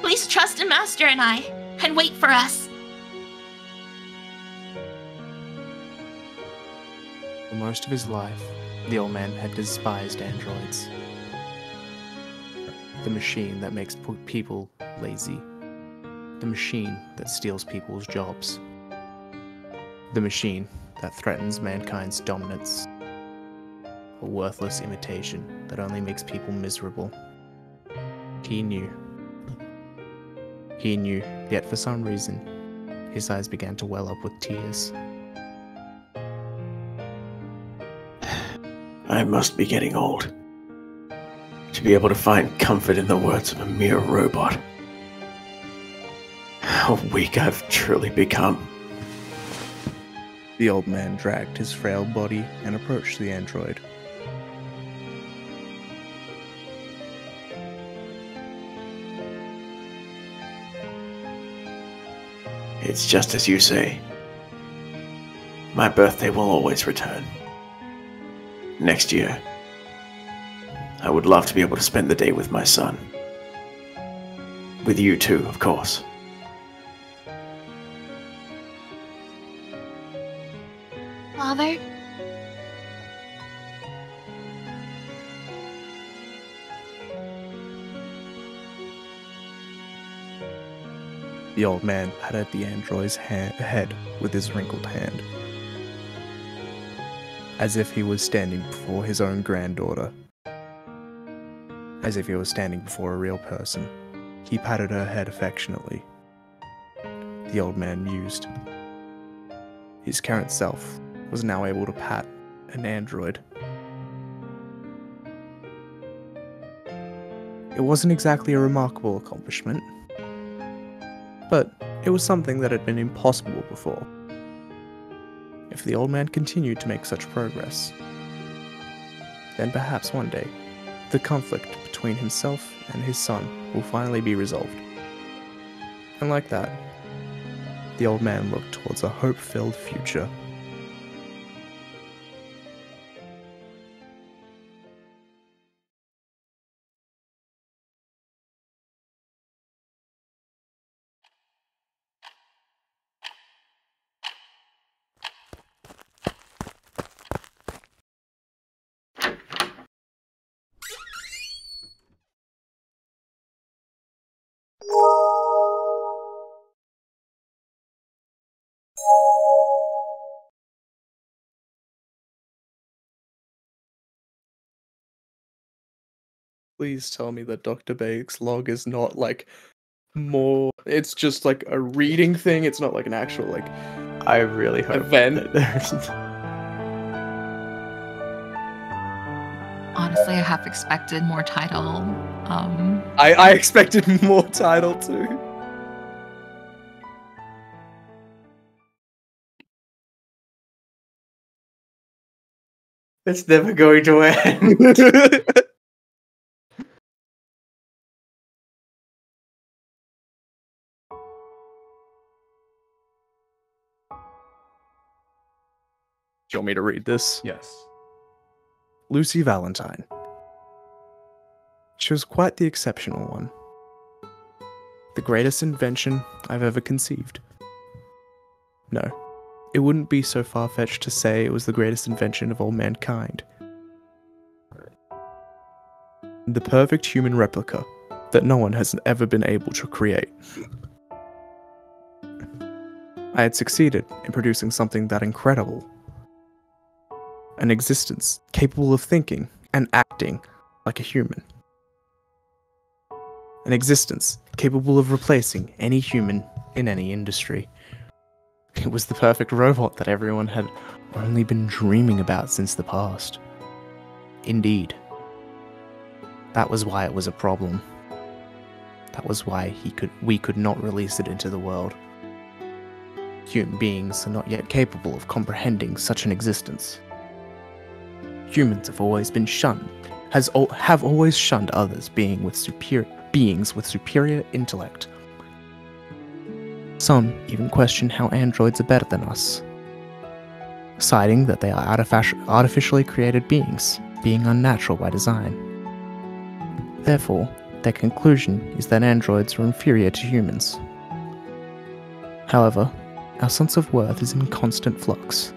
Please trust in Master and I, and wait for us. For most of his life, the old man had despised androids. The machine that makes people lazy. The machine that steals people's jobs. The machine that threatens mankind's dominance. A worthless imitation that only makes people miserable. He knew, yet for some reason, his eyes began to well up with tears. I must be getting old to be able to find comfort in the words of a mere robot. How weak I've truly become. The old man dragged his frail body and approached the android. It's just as you say. My birthday will always return. Next year. I would love to be able to spend the day with my son. With you too, of course. Father? The old man patted the android's head with his wrinkled hand, as if he was standing before his own granddaughter. As if he was standing before a real person. He patted her head affectionately. The old man mused. His current self was now able to pat an android. It wasn't exactly a remarkable accomplishment, but it was something that had been impossible before. If the old man continued to make such progress, then perhaps one day, the conflict between himself and his son will finally be resolved. And like that, the old man looked towards a hope-filled future. Please tell me that Dr. Bake's log is not like more. It's just like a reading thing. It's not like an actual like I really hope event. that there's. Honestly, I half expected more title. I expected more title too. It's never going to end. Do you want me to read this? Yes. Lucy Valentine. She was quite the exceptional one. The greatest invention I've ever conceived. No, it wouldn't be so far-fetched to say it was the greatest invention of all mankind. The perfect human replica that no one has ever been able to create. I had succeeded in producing something that incredible. An existence capable of thinking and acting like a human. An existence capable of replacing any human in any industry. It was the perfect robot that everyone had only been dreaming about since the past. Indeed. That was why it was a problem. That was why we could not release it into the world. Human beings are not yet capable of comprehending such an existence. Humans have always been shunned, have always shunned others beings with superior intellect. Some even question how androids are better than us, citing that they are artificially created beings, being unnatural by design. Therefore, their conclusion is that androids are inferior to humans. However, our sense of worth is in constant flux.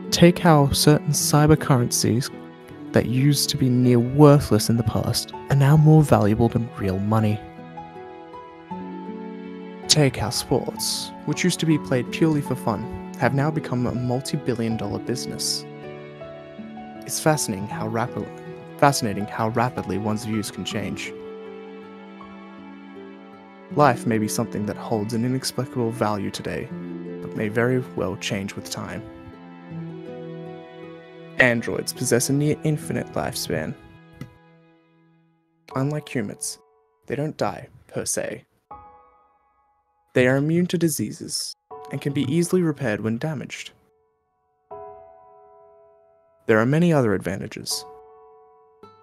Take how certain cyber currencies that used to be near worthless in the past are now more valuable than real money. Take how sports, which used to be played purely for fun, have now become a multi-billion-dollar business. It's fascinating how rapidly one's views can change. Life may be something that holds an inexplicable value today, but may very well change with time. Androids possess a near infinite lifespan. Unlike humans, they don't die, per se. They are immune to diseases, and can be easily repaired when damaged. There are many other advantages.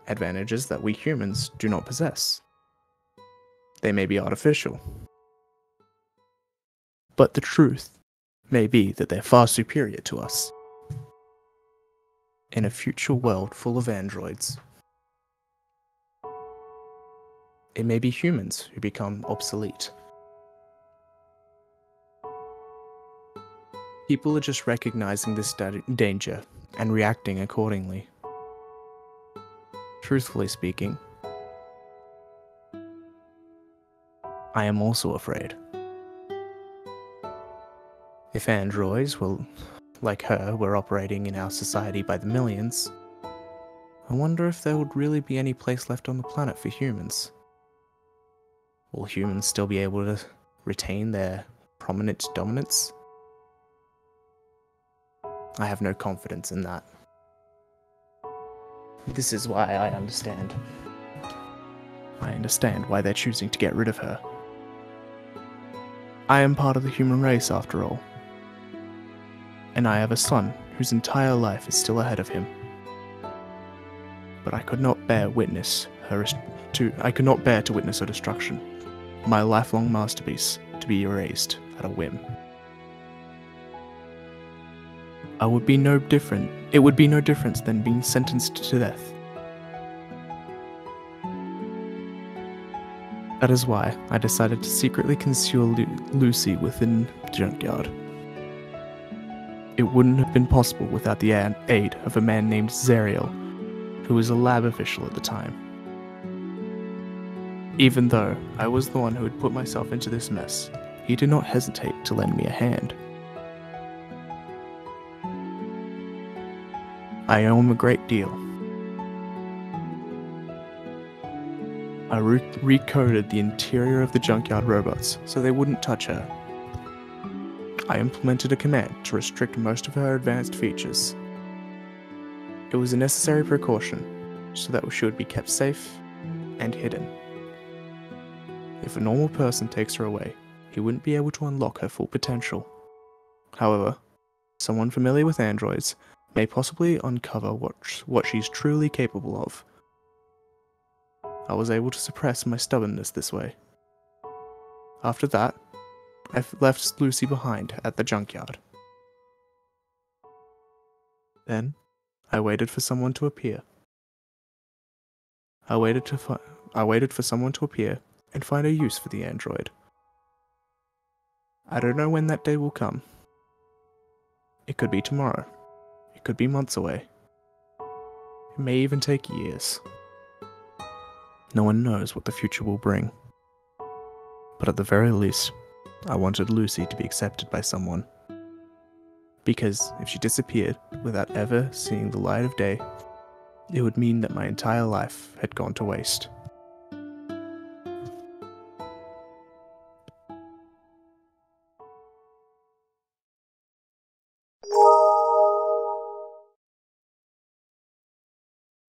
Advantages that we humans do not possess. They may be artificial. But the truth may be that they're far superior to us. In a future world full of androids, it may be humans who become obsolete. People are just recognizing this danger and reacting accordingly. Truthfully speaking, I am also afraid. If androids like her were operating in our society by the millions, I wonder if there would really be any place left on the planet for humans. Will humans still be able to retain their prominent dominance? I have no confidence in that. This is why I understand. I understand why they're choosing to get rid of her. I am part of the human race after all. And I have a son whose entire life is still ahead of him. But I could not bear to witness her destruction. My lifelong masterpiece to be erased at a whim. It would be no difference than being sentenced to death. That is why I decided to secretly conceal Lucy within the junkyard. It wouldn't have been possible without the aid of a man named Zariel, who was a lab official at the time. Even though I was the one who had put myself into this mess, he did not hesitate to lend me a hand. I owe him a great deal. I recoded the interior of the junkyard robots so they wouldn't touch her. I implemented a command to restrict most of her advanced features. It was a necessary precaution so that she would be kept safe and hidden. If a normal person takes her away, he wouldn't be able to unlock her full potential. However, someone familiar with androids may possibly uncover what she's truly capable of. I was able to suppress my stubbornness this way. After that, I left Lucy behind at the junkyard. Then, I waited for someone to appear. I waited for someone to appear and find a use for the android. I don't know when that day will come. It could be tomorrow. It could be months away. It may even take years. No one knows what the future will bring. But at the very least, I wanted Lucy to be accepted by someone. Because if she disappeared without ever seeing the light of day, it would mean that my entire life had gone to waste.